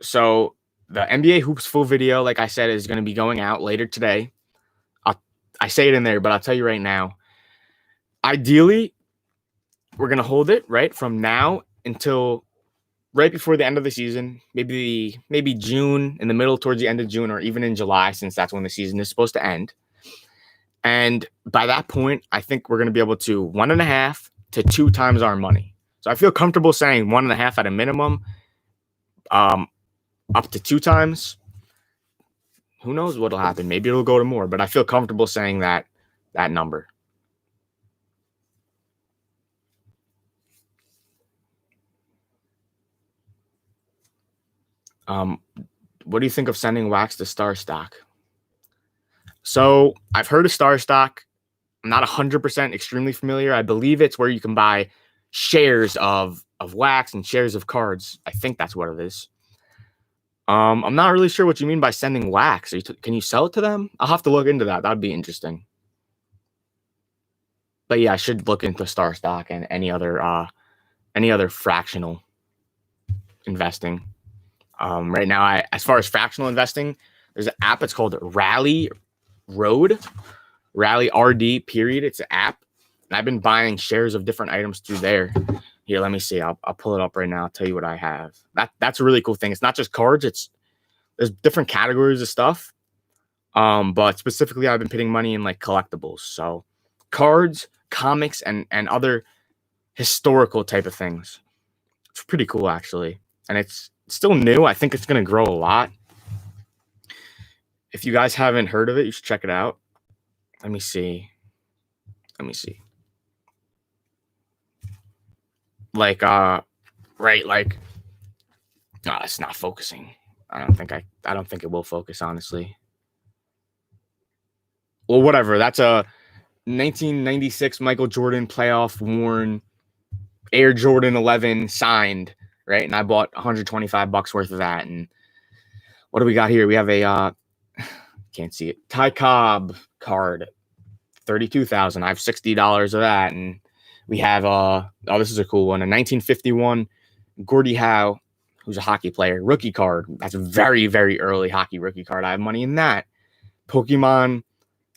So the NBA hoops full video, like I said, is going to be going out later today. I say it in there, but I'll tell you right now, ideally, we're going to hold it right from now until right before the end of the season, maybe June, in the middle, towards the end of June, or even in July, since that's when the season is supposed to end. And by that point, I think we're going to be able to 1.5 to 2 times our money. So I feel comfortable saying 1.5 at a minimum, up to 2 times. Who knows what'll happen? Maybe it'll go to more, but I feel comfortable saying that number. What do you think of sending wax to Star Stock? So I've heard of Star Stock. I'm not 100% extremely familiar. I believe it's where you can buy shares of wax and shares of cards. I think that's what it is. I'm not really sure what you mean by sending wax. Can you sell it to them? I'll have to look into that. That'd be interesting. But yeah, I should look into Star Stock and any other fractional investing. Right now, as far as fractional investing, there's an app. It's called Rally RD. Period. It's an app, and I've been buying shares of different items through there. Here, let me see. I'll pull it up right now. I'll tell you what I have. That's a really cool thing. It's not just cards. There's different categories of stuff. But specifically, I've been putting money in like collectibles. So cards, comics, and other historical type of things. It's pretty cool, actually. And it's still new. I think it's going to grow a lot. If you guys haven't heard of it, you should check it out. Let me see. Like, right, like, no, it's not focusing. I don't think it will focus, honestly. Well, whatever. That's a 1996 Michael Jordan playoff worn Air Jordan 11 signed, right? And I bought $125 worth of that. And what do we got here? We have a can't see it. Ty Cobb card, 32,000. I have $60 of that, and we have this is a cool one, a 1951 Gordie Howe, who's a hockey player, rookie card. That's a very, very early hockey rookie card. I have money in that. Pokemon.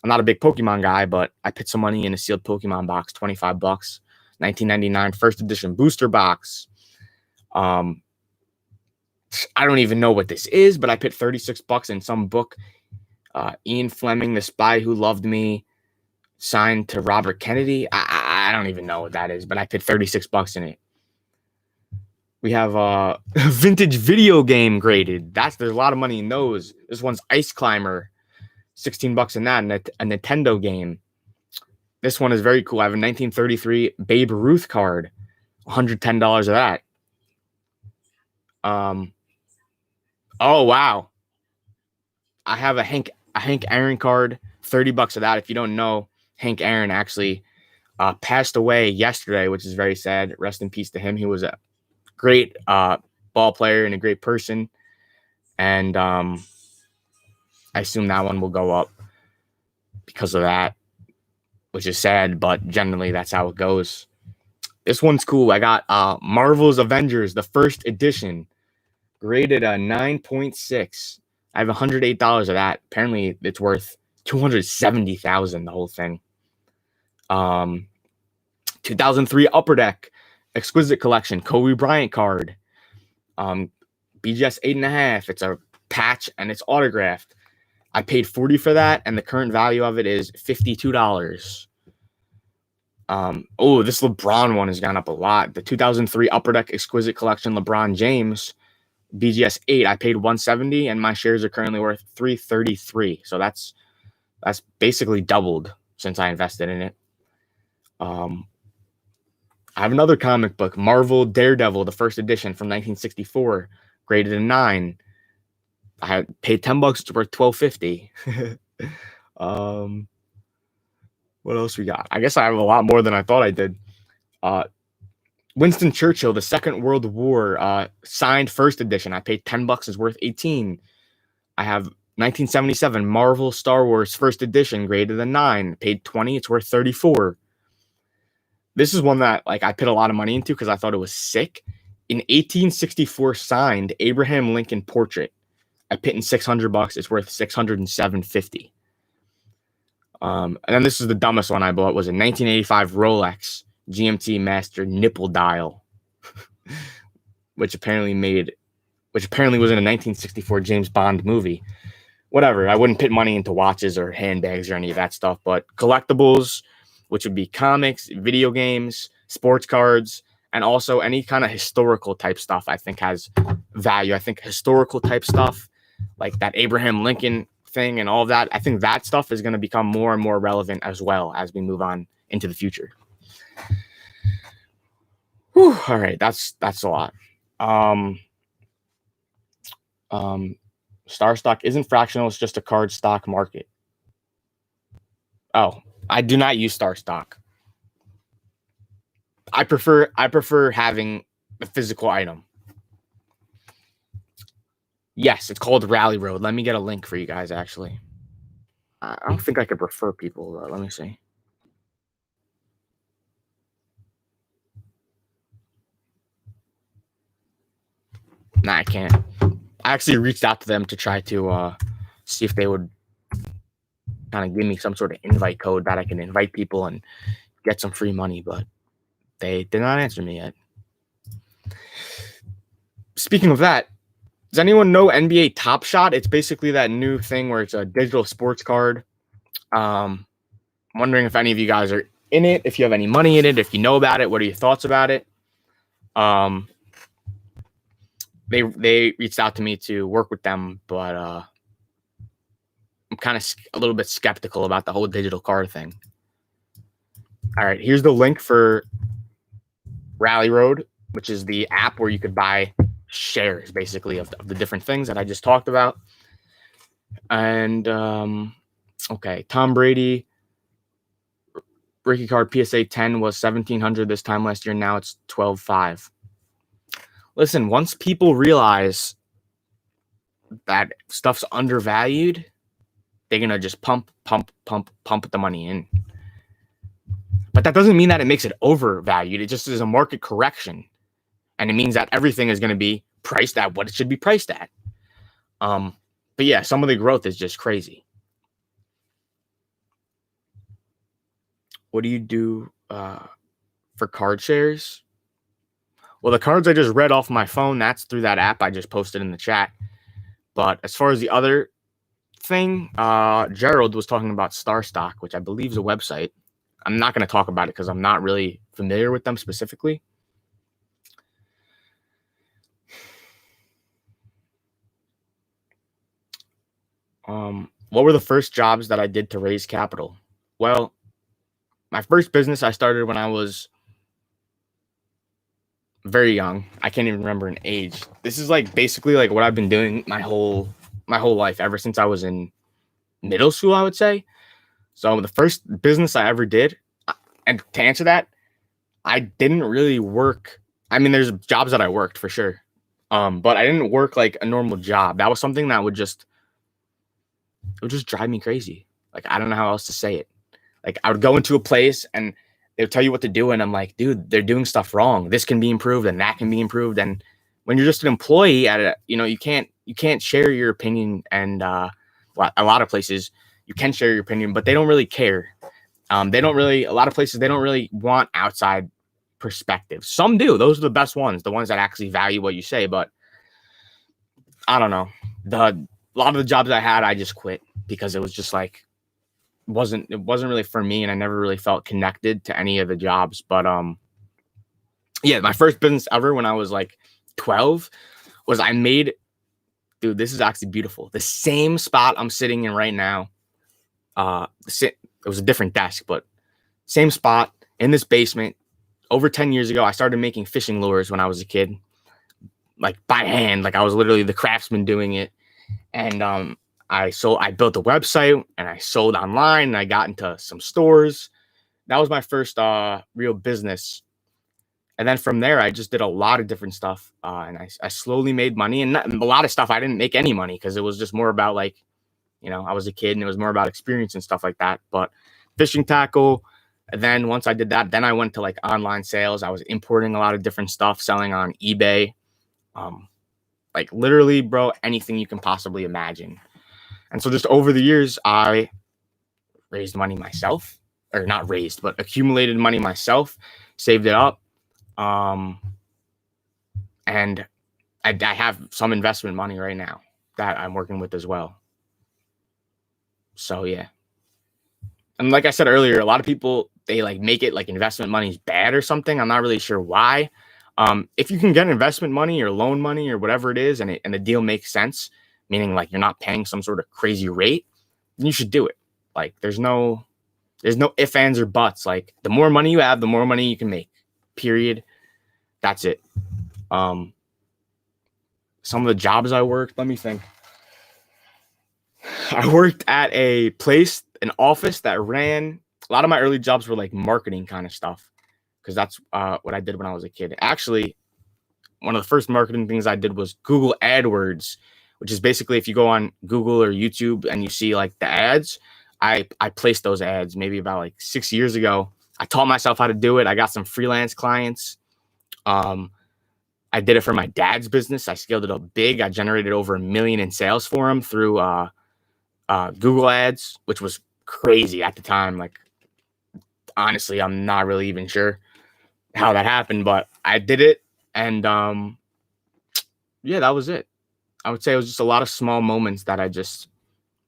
I'm not a big Pokemon guy, but I put some money in a sealed Pokemon box, $25. 1999 first edition booster box. I don't even know what this is, but I put $36 in some book. Ian Fleming, The Spy Who Loved Me, signed to Robert Kennedy. I don't even know what that is, but I put $36 in it. We have a vintage video game graded. There's a lot of money in those. This one's Ice Climber, $16 in that, and a Nintendo game. This one is very cool. I have a 1933 Babe Ruth card, $110 of that. Oh wow. I have a Hank Aaron card, $30 of that. If you don't know, Hank Aaron actually passed away yesterday, which is very sad. Rest in peace to him. He was a great ball player and a great person. And I assume that one will go up because of that, which is sad, but generally that's how it goes. This one's cool. I got Marvel's Avengers, the first edition, graded a 9.6. I have $108 of that. Apparently, it's worth $270,000. The whole thing. 2003 Upper Deck Exquisite Collection Kobe Bryant card. BGS 8.5. It's a patch and it's autographed. I paid $40 for that, and the current value of it is $52. This LeBron one has gone up a lot. The 2003 Upper Deck Exquisite Collection LeBron James BGS 8. I paid $170, and my shares are currently worth $333. So that's basically doubled since I invested in it. I have another comic book, Marvel Daredevil, the first edition from 1964, graded a 9. I had paid $10. It's worth $12.50. What else we got? I guess I have a lot more than I thought I did. Winston Churchill, the Second World War, signed first edition. I paid $10. It's worth $18. I have 1977 Marvel Star Wars first edition, graded a 9. Paid $20. It's worth $34. This is one that I put a lot of money into because I thought it was sick. In 1864 signed Abraham Lincoln portrait. I put in $600. It's worth $607.50. And then this is the dumbest one I bought. Was a 1985 Rolex GMT Master nipple dial, which apparently was in a 1964 James Bond movie. Whatever. I wouldn't put money into watches or handbags or any of that stuff, but collectibles, which would be comics, video games, sports cards, and also any kind of historical type stuff I think has value. I think historical type stuff, like that Abraham Lincoln thing and all of that, I think that stuff is going to become more and more relevant as well as we move on into the future. Whew, all right, that's a lot. Star stock isn't fractional, it's just a card stock market. Oh, I do not use Star stock. I prefer having a physical item. Yes, it's called Rally Road. Let me get a link for you guys, actually. I don't think I could refer people. Let me see. Nah, I can't. I actually reached out to them to try to see if they would kind of give me some sort of invite code that I can invite people and get some free money, but they did not answer me yet. Speaking of that, does anyone know NBA Top Shot? It's basically that new thing where it's a digital sports card. I'm wondering if any of you guys are in it, if you have any money in it, if you know about it, what are your thoughts about it? They reached out to me to work with them, but I'm kind of a little bit skeptical about the whole digital card thing. All right, here's the link for Rally Road, which is the app where you could buy shares, basically, of the different things that I just talked about. And okay, Tom Brady rookie card PSA 10 was 1,700 this time last year. Now it's 12.5. Listen, once people realize that stuff's undervalued, they're gonna just pump the money in. But that doesn't mean that it makes it overvalued. It just is a market correction, and it means that everything is going to be priced at what it should be priced at. But yeah, some of the growth is just crazy. What do you do for card shares? Well, the cards I just read off my phone, that's through that app I just posted in the chat. But as far as the other thing, Gerald was talking about Star Stock, which I believe is a website. I'm not going to talk about it because I'm not really familiar with them specifically. What were the first jobs that I did to raise capital? Well, my first business I started when I was very young. I can't even remember an age. This is like basically like what I've been doing my whole life ever since I was in middle school, I would say. So the first business I ever did, and to answer that, I didn't really work. I mean, there's jobs that I worked for sure. But I didn't work like a normal job. That was something that would just drive me crazy. Like, I don't know how else to say it. Like, I would go into a place and they would tell you what to do. And I'm like, dude, they're doing stuff wrong. This can be improved and that can be improved. And when you're just an employee at it, you can't share your opinion. And well, a lot of places you can share your opinion, but they don't really care. A lot of places, they don't really want outside perspective. Some do. Those are the best ones, the ones that actually value what you say. But I don't know. A lot of the jobs I had, I just quit because it was just like, it wasn't really for me, and I never really felt connected to any of the jobs. But yeah, my first business ever when I was like 12 was I made, dude, this is actually beautiful. The same spot I'm sitting in right now. It was a different desk, but same spot in this basement. Over 10 years ago, I started making fishing lures when I was a kid, like by hand. Like I was literally the craftsman doing it. And I built a website and I sold online and I got into some stores. That was my first real business. And then from there, I just did a lot of different stuff. And I slowly made money, and a lot of stuff I didn't make any money because it was just more about like, I was a kid and it was more about experience and stuff like that. But fishing tackle. And then once I did that, then I went to like online sales. I was importing a lot of different stuff, selling on eBay. Like literally, bro, anything you can possibly imagine. And so just over the years, I raised money myself, or not raised, but accumulated money myself, saved it up. And I have some investment money right now that I'm working with as well. So yeah. And like I said earlier, a lot of people, they like make it like investment money is bad or something. I'm not really sure why. If you can get investment money or loan money or whatever it is, and the deal makes sense, meaning like you're not paying some sort of crazy rate, then you should do it. Like there's no ifs, ands, or buts. Like the more money you have, the more money you can make. Period. That's it. Some of the jobs I worked, let me think. I worked at a place, an office that ran, a lot of my early jobs were like marketing kind of stuff, because that's what I did when I was a kid. Actually, one of the first marketing things I did was Google AdWords which is basically if you go on Google or YouTube and you see like the ads, I placed those ads maybe about like 6 years ago. I taught myself how to do it. I got some freelance clients. I did it for my dad's business. I scaled it up big. I generated over $1 million in sales for him through Google ads, which was crazy at the time. Like, honestly, I'm not really even sure how that happened, but I did it. And yeah, that was it. I would say it was just a lot of small moments that I just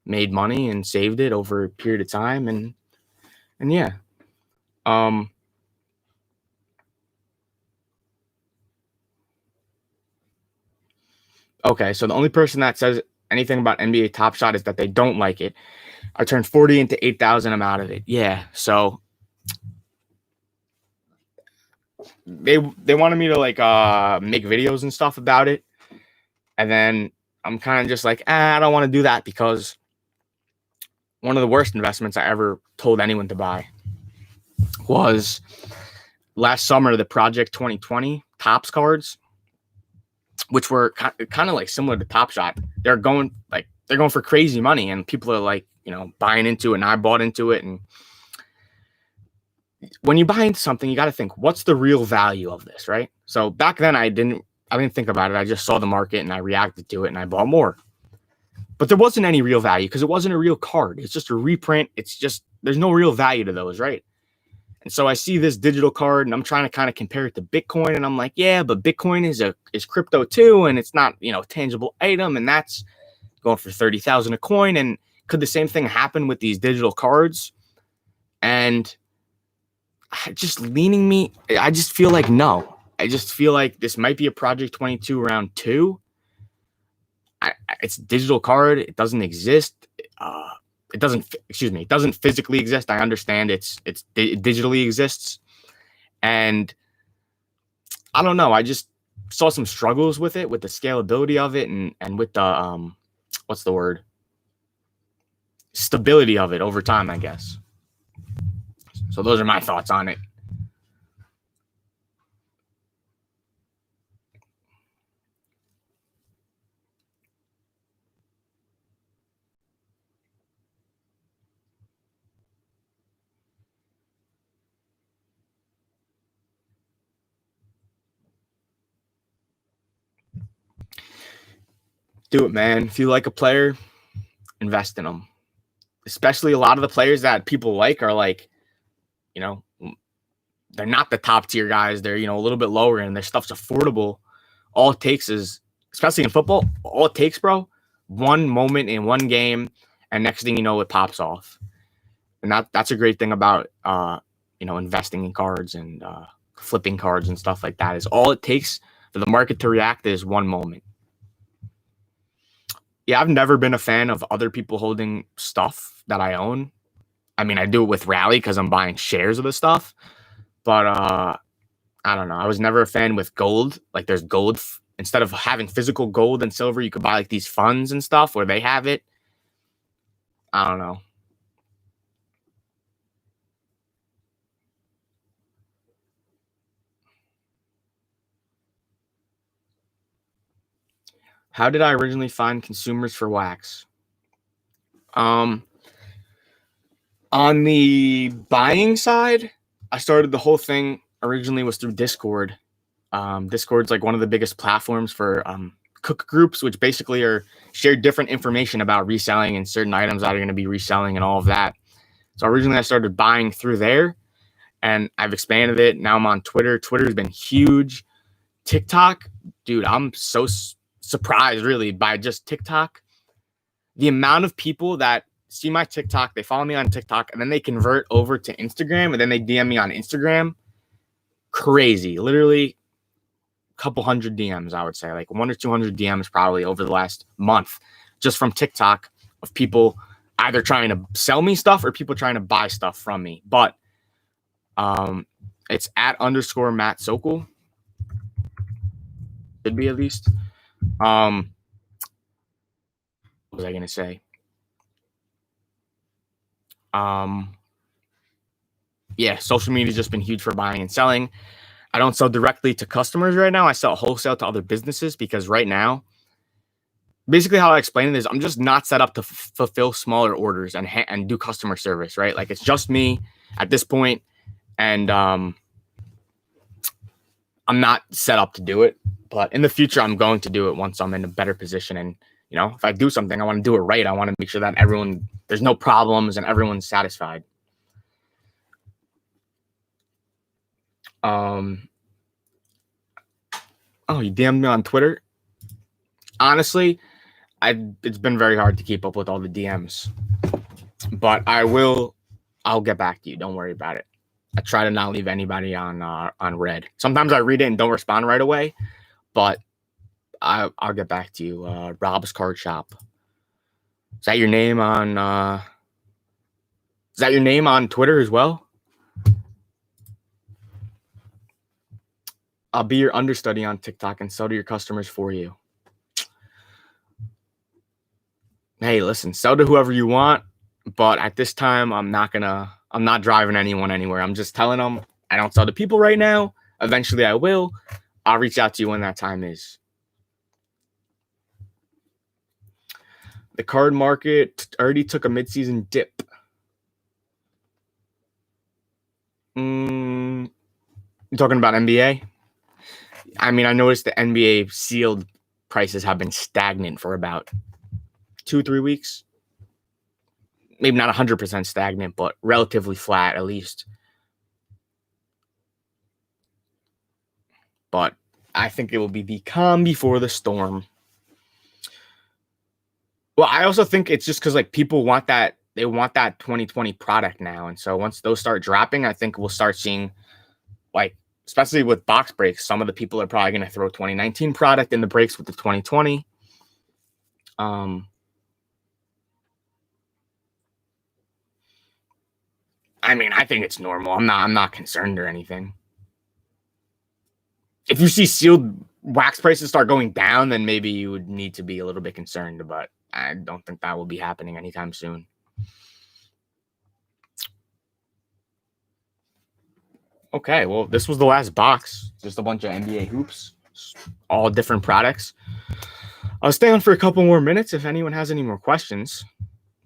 made money and saved it over a period of time. And yeah. Okay, so the only person that says anything about NBA Top Shot is that they don't like it. I turned 40 into 8,000. I'm out of it. Yeah, so they wanted me to like make videos and stuff about it, and then I'm kind of just like, I don't want to do that because one of the worst investments I ever told anyone to buy was last summer the Project 2020 Topps cards, which were kind of like similar to Top Shot. They're going for crazy money, and people are like, buying into it, and I bought into it. And when you buy into something, you got to think, what's the real value of this, right? So back then I didn't think about it. I just saw the market and I reacted to it and I bought more. But there wasn't any real value because it wasn't a real card. It's just a reprint. It's just, there's no real value to those, right? And so I see this digital card and I'm trying to kind of compare it to Bitcoin, and I'm like, yeah, but Bitcoin is crypto too, and it's not, a tangible item, and that's going for 30,000 a coin. And could the same thing happen with these digital cards? And I just feel like no. I just feel like this might be a Project 22 round 2. It's a digital card. It doesn't exist. It doesn't physically exist. I understand it digitally exists. And I don't know. I just saw some struggles with it, with the scalability of it, and with the what's the word? Stability of it over time, I guess. So those are my thoughts on it. Do it, man. If you like a player, invest in them. Especially a lot of the players that people like are like, they're not the top tier guys. They're, a little bit lower and their stuff's affordable. All it takes is, especially in football, all it takes, bro, one moment in one game, and next thing you know, it pops off. And that's a great thing about, investing in cards and flipping cards and stuff like that, is all it takes for the market to react is one moment. Yeah, I've never been a fan of other people holding stuff that I own. I mean, I do it with Rally because I'm buying shares of the stuff. But I don't know. I was never a fan with gold. Like, there's gold. Instead of having physical gold and silver, you could buy like these funds and stuff where they have it. I don't know. How did I originally find consumers for wax? On the buying side, I started the whole thing originally was through Discord. Discord's like one of the biggest platforms for cook groups, which basically are shared different information about reselling and certain items that are going to be reselling and all of that. So originally I started buying through there, and I've expanded it. Now I'm on Twitter. Twitter's been huge. TikTok, dude, I'm so surprised really by just TikTok. The amount of people that see my TikTok, they follow me on TikTok, and then they convert over to Instagram, and then they DM me on Instagram. Crazy. Literally a couple hundred DMs, I would say, like 100 or 200 DMs probably over the last month, just from TikTok, of people either trying to sell me stuff or people trying to buy stuff from me. But it's @ Matt Sokol. Should be, at least. What was I gonna say? Yeah, social media has just been huge for buying and selling. I don't sell directly to customers right now. I sell wholesale to other businesses because right now basically how I explain it is I'm just not set up to fulfill smaller orders and do customer service, right? Like it's just me at this point, and I'm not set up to do it. But in the future, I'm going to do it once I'm in a better position. And if I do something, I want to do it right. I want to make sure that there's no problems and everyone's satisfied. Oh, you DM'd me on Twitter? Honestly, it's been very hard to keep up with all the DMs, but I'll get back to you. Don't worry about it. I try to not leave anybody on red. Sometimes I read it and don't respond right away, but I'll get back to you. Rob's Card Shop. Is that your name on Twitter as well? I'll be your understudy on TikTok and sell to your customers for you. Hey, listen, sell to whoever you want, but at this time, I'm not driving anyone anywhere. I'm just telling them I don't sell to people right now. Eventually I will. I'll reach out to you when that time is. The card market already took a midseason dip. You talking about NBA? I mean, I noticed the NBA sealed prices have been stagnant for about 2-3 weeks. Maybe not 100% stagnant, but relatively flat at least. But I think it will be the calm before the storm. Well, I also think it's just because like people want that. They want that 2020 product now. And so once those start dropping, I think we'll start seeing, like, especially with box breaks, some of the people are probably going to throw 2019 product in the breaks with the 2020. I mean, I think it's normal. I'm not concerned or anything. If you see sealed wax prices start going down, then maybe you would need to be a little bit concerned, but I don't think that will be happening anytime soon. Okay, well, this was the last box. Just a bunch of NBA hoops, all different products. I'll stay on for a couple more minutes if anyone has any more questions,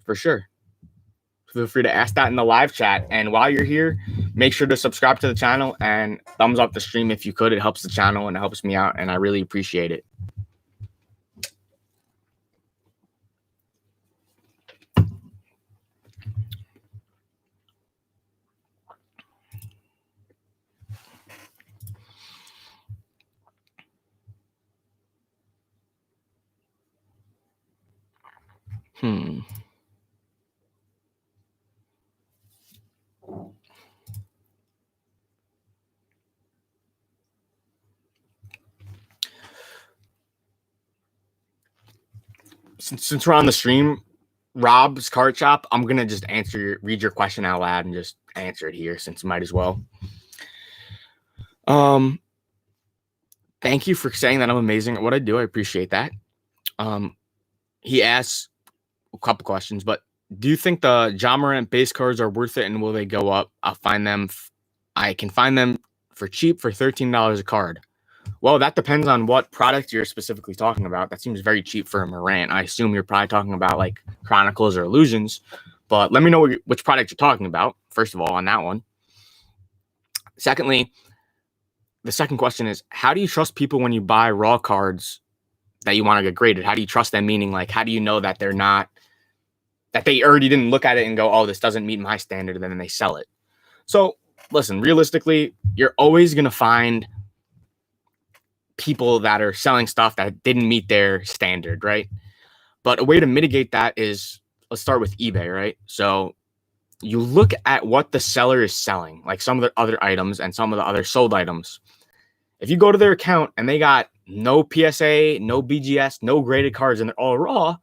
for sure. Feel free to ask that in the live chat. And while you're here, make sure to subscribe to the channel and thumbs up the stream if you could. It helps the channel and it helps me out, and I really appreciate it. Since we're on the stream, Rob's Card Shop, I'm gonna just read your question out loud and just answer it here, since might as well. Thank you for saying that I'm amazing at what I do. I appreciate that. He asks a couple questions, but do you think the Ja Morant base cards are worth it, and will they go up? I can find them for cheap for $13 a card. Well, that depends on what product you're specifically talking about. That seems very cheap for a Morant. I assume you're probably talking about like Chronicles or Illusions, but let me know which product you're talking about, first of all, on that one. Secondly, the second question is, how do you trust people when you buy raw cards that you want to get graded? How do you trust them? Meaning, like, how do you know that that they already didn't look at it and go, oh, this doesn't meet my standard, and then they sell it? So listen, realistically, you're always going to find people that are selling stuff that didn't meet their standard, right? But a way to mitigate that is, let's start with eBay, right? So you look at what the seller is selling, like some of the other items and some of the other sold items. If you go to their account and they got no PSA, no BGS, no graded cards, and they're all raw,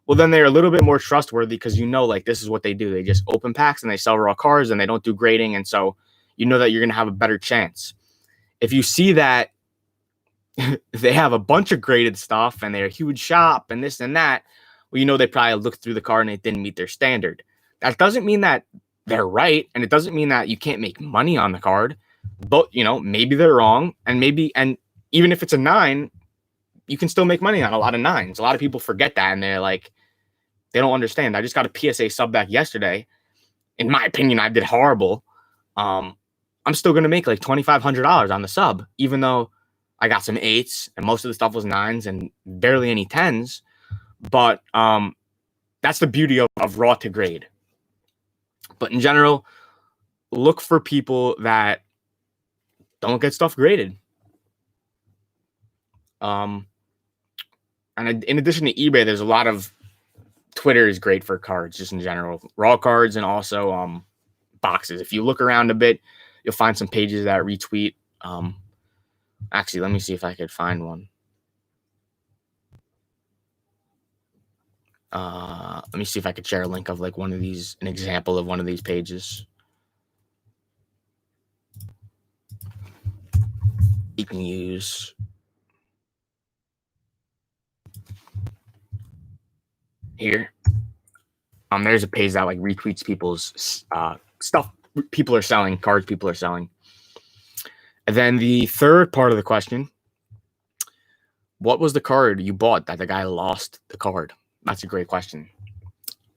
well, then they're a little bit more trustworthy, because like, this is what they do. They just open packs and they sell raw cards and they don't do grading. And so you know that you're going to have a better chance. If you see that they have a bunch of graded stuff and they're a huge shop and this and that, well, they probably looked through the card and it didn't meet their standard. That doesn't mean that they're right, and it doesn't mean that you can't make money on the card, but maybe they're wrong, and even if it's a 9, you can still make money on a lot of 9s. A lot of people forget that, and they're like, they don't understand. I just got a PSA sub back yesterday. In my opinion, I did horrible. I'm still going to make like $2,500 on the sub, even though I got some 8s and most of the stuff was 9s and barely any 10s. But that's the beauty of raw to grade. But in general, look for people that don't get stuff graded. And in addition to eBay, there's a lot of Twitter is great for cards, just in general, raw cards and also boxes. If you look around a bit, you'll find some pages that retweet. Actually, let me see if I could find one. Let me see if I could share a link of like one of these, an example of one of these pages. You can use here. There's a page that like retweets people's stuff people are selling, cards people are selling. And then the third part of the question, what was the card you bought that the guy lost the card? That's a great question.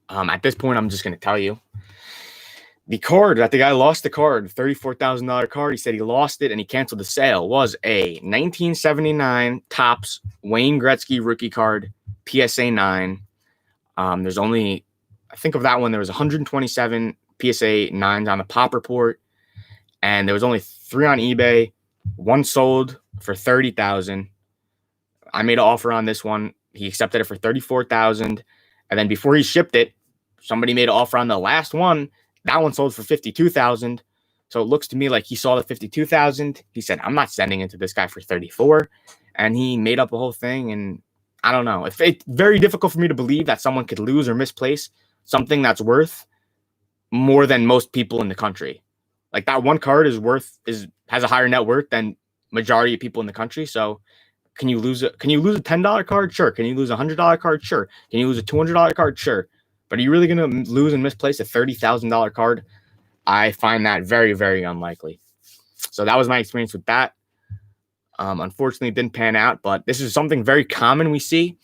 At this point, I'm just going to tell you. The card that the guy lost the card, $34,000 card, he said he lost it and he canceled the sale, was a 1979 Topps Wayne Gretzky rookie card, PSA 9. There's only, I think of that one, there was 127 PSA 9s on the pop report, and there was only 3 on eBay. One sold for $30,000. I made an offer on this one. He accepted it for $34,000, and then before he shipped it, somebody made an offer on the last one. That one sold for $52,000. So it looks to me like he saw the $52,000. He said, "I'm not sending it to this guy for $34,000," and he made up a whole thing. And I don't know. It's very difficult for me to believe that someone could lose or misplace something that's worth more than most people in the country. Like that one card has a higher net worth than majority of people in the country. So can you lose a $10 card? Sure. Can you lose a $100 card? Sure. Can you lose a $200 card? Sure. But are you really going to lose and misplace a $30,000 card? I find that very, very unlikely. So that was my experience with that. Unfortunately, it didn't pan out, but this is something very common we see.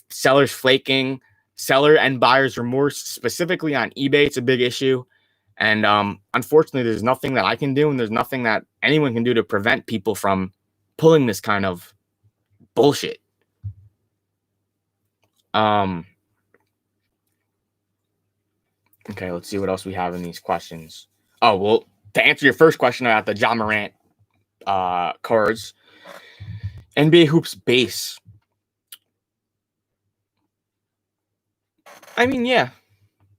Sellers flaking, seller and buyer's remorse, specifically on eBay. It's a big issue. And unfortunately, there's nothing that I can do, and there's nothing that anyone can do to prevent people from pulling this kind of bullshit. Okay, let's see what else we have in these questions. Oh, well, to answer your first question about the John Morant cards, NBA Hoops base. I mean, yeah,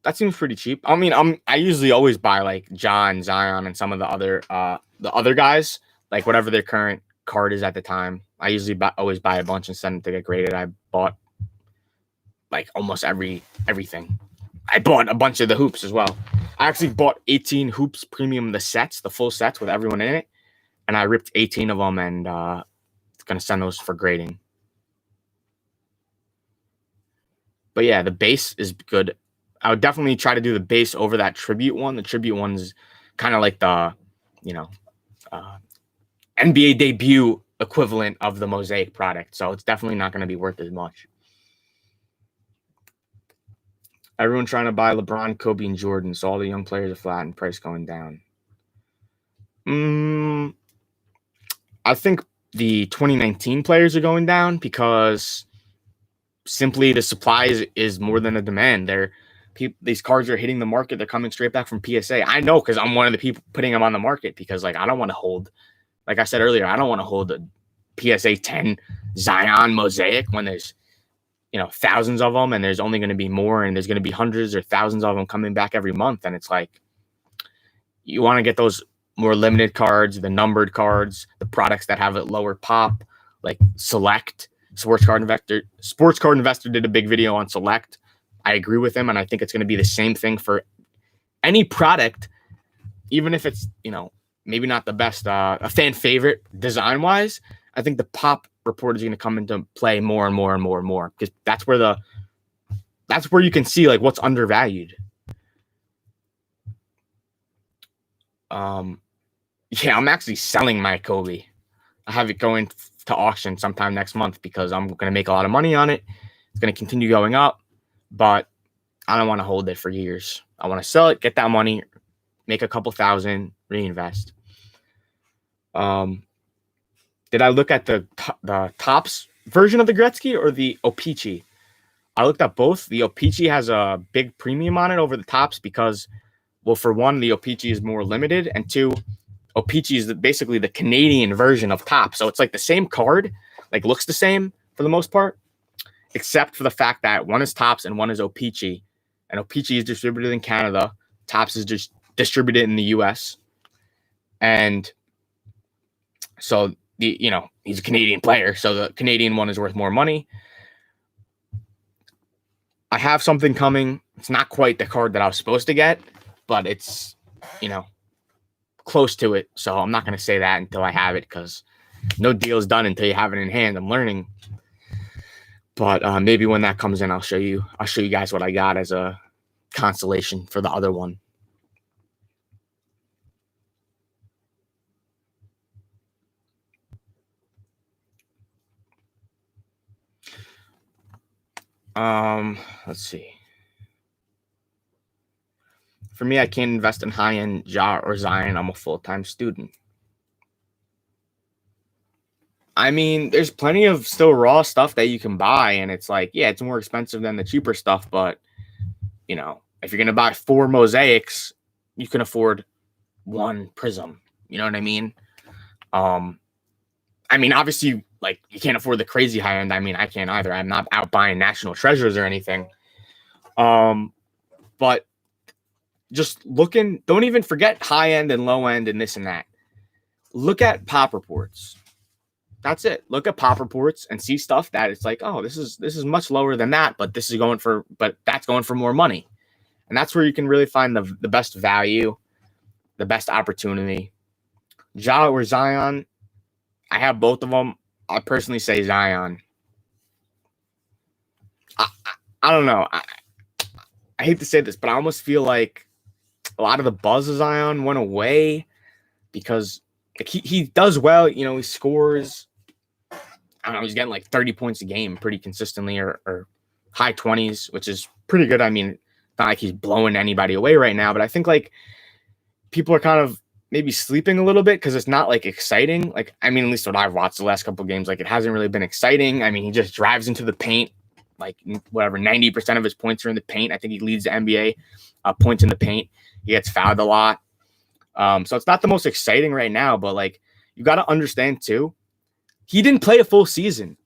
that seems pretty cheap. I mean, I usually always buy like John, Zion, and some of the other guys, like whatever their current card is at the time. I usually always buy a bunch and send it to get graded. I bought like almost everything. I bought a bunch of the hoops as well. I actually bought 18 hoops premium, the full sets with everyone in it, and I ripped 18 of them and gonna send those for grading. But yeah, the base is good. I would definitely try to do the base over that tribute one. The tribute one's kind of like the, NBA debut equivalent of the Mosaic product. So it's definitely not going to be worth as much. Everyone trying to buy LeBron, Kobe, and Jordan. So all the young players are flat and price going down. I think the 2019 players are going down because simply the supply is more than the demand. These cards are hitting the market. They're coming straight back from PSA. I know because I'm one of the people putting them on the market because I don't want to hold, like I said earlier, I don't want to hold a PSA 10 Zion Mosaic when there's thousands of them and there's only going to be more and there's going to be hundreds or thousands of them coming back every month. And it's like, you want to get those more limited cards, the numbered cards, the products that have a lower pop, like Select. Sports Card Investor did a big video on Select. I agree with him, and I think it's going to be the same thing for any product, even if it's maybe not the best, a fan favorite design wise. I think the pop report is going to come into play more and more and more and more because that's where you can see what's undervalued. Yeah, I'm actually selling my Kobe. have it going to auction sometime next month because I'm going to make a lot of money on it. It's going to continue going up, but I don't want to hold it for years. I want to sell it, get that money, make a couple thousand, reinvest. Did I look at the Topps version of the Gretzky or the O-Pee-Chee? I looked at both. The O-Pee-Chee has a big premium on it over the Topps because, well, for one, the O-Pee-Chee is more limited, and two, O-Pee-Chee is basically the Canadian version of Topps. So it's like the same card, like looks the same for the most part, except for the fact that one is Topps and one is O-Pee-Chee. And O-Pee-Chee is distributed in Canada. Topps is just distributed in the US. And so he's a Canadian player, so the Canadian one is worth more money. I have something coming. It's not quite the card that I was supposed to get, but it's, close to it. So I'm not going to say that until I have it because no deal is done until you have it in hand. I'm learning. But maybe when that comes in, I'll show you guys what I got as a consolation for the other one. Let's see. For me, I can't invest in high-end Ja or Zion. I'm a full-time student. I mean, there's plenty of still raw stuff that you can buy, and it's like, yeah, it's more expensive than the cheaper stuff, but if you're gonna buy 4 mosaics, you can afford 1 prism. You know what I mean? Obviously, like, you can't afford the crazy high end. I mean, I can't either. I'm not out buying national treasures or anything. But just looking, don't even forget high end and low end and this and that. Look at pop reports. That's it. Look at pop reports and see stuff that it's like, oh, this is much lower than that, but that's going for more money. And that's where you can really find the best value, the best opportunity. Ja or Zion, I have both of them. I personally say Zion. I don't know. I hate to say this, but I almost feel like a lot of the buzz of Zion went away because he does well. He scores. I don't know. He's getting like 30 points a game pretty consistently or high 20s, which is pretty good. I mean, not like he's blowing anybody away right now, but I think like people are kind of maybe sleeping a little bit because it's not like exciting. Like, I mean, at least what I've watched the last couple of games, like it hasn't really been exciting. I mean, he just drives into the paint, like whatever, 90% of his points are in the paint. I think he leads the NBA points in the paint. He gets fouled a lot. So it's not the most exciting right now, but like you got to understand too, he didn't play a full season.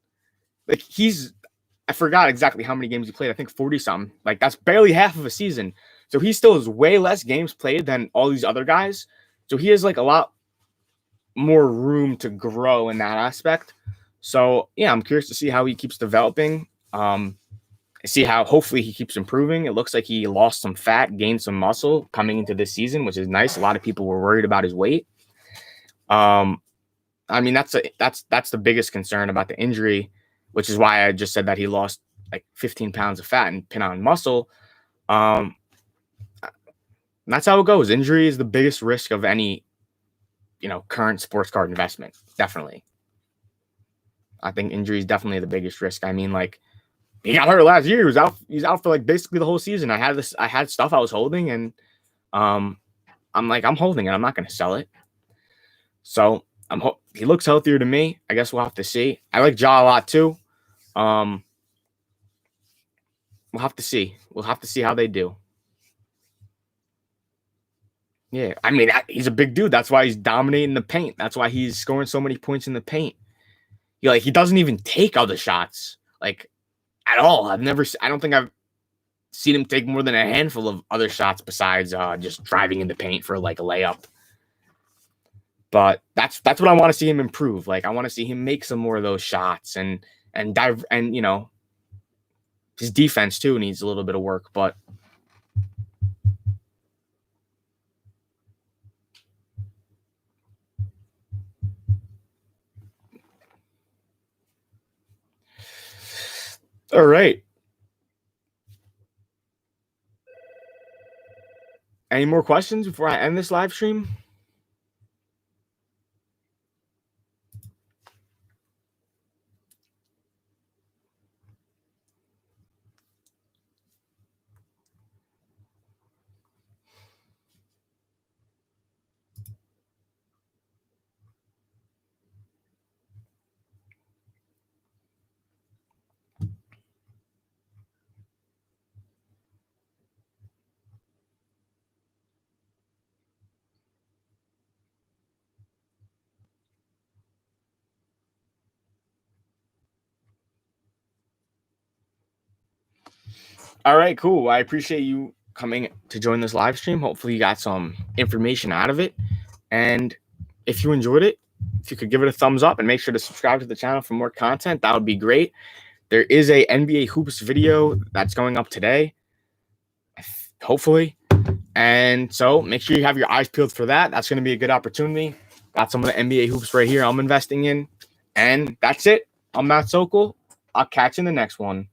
Like I forgot exactly how many games he played. I think 40 something. Like that's barely half of a season. So he still has way less games played than all these other guys. So he has like a lot more room to grow in that aspect. So yeah, I'm curious to see how he keeps developing. See how hopefully he keeps improving. It looks like he lost some fat, gained some muscle coming into this season, which is nice. A lot of people were worried about his weight. I mean, that's the biggest concern about the injury, which is why I just said that he lost like 15 pounds of fat and pin on muscle. That's how it goes. Injury is the biggest risk of any, current sports card investment. Definitely. I think injury is definitely the biggest risk. I mean, like, he got hurt last year. He's out for like basically the whole season. I had stuff I was holding, and I'm holding it. I'm not going to sell it. So he looks healthier to me. I guess we'll have to see. I like Ja a lot too. We'll have to see. We'll have to see how they do. Yeah, I mean, he's a big dude. That's why he's dominating the paint. That's why he's scoring so many points in the paint. He doesn't even take other shots, like, at all. I don't think I've seen him take more than a handful of other shots besides just driving in the paint for like a layup. But that's what I want to see him improve. Like, I want to see him make some more of those shots and dive, and his defense too needs a little bit of work, but all right. Any more questions before I end this live stream? All right, cool. I appreciate you coming to join this live stream. Hopefully you got some information out of it. And if you enjoyed it, if you could give it a thumbs up and make sure to subscribe to the channel for more content, that would be great. There is a NBA Hoops video that's going up today, hopefully. And so make sure you have your eyes peeled for that. That's going to be a good opportunity. Got some of the NBA hoops right here I'm investing in. And that's it. I'm Matt Sokol. I'll catch you in the next one.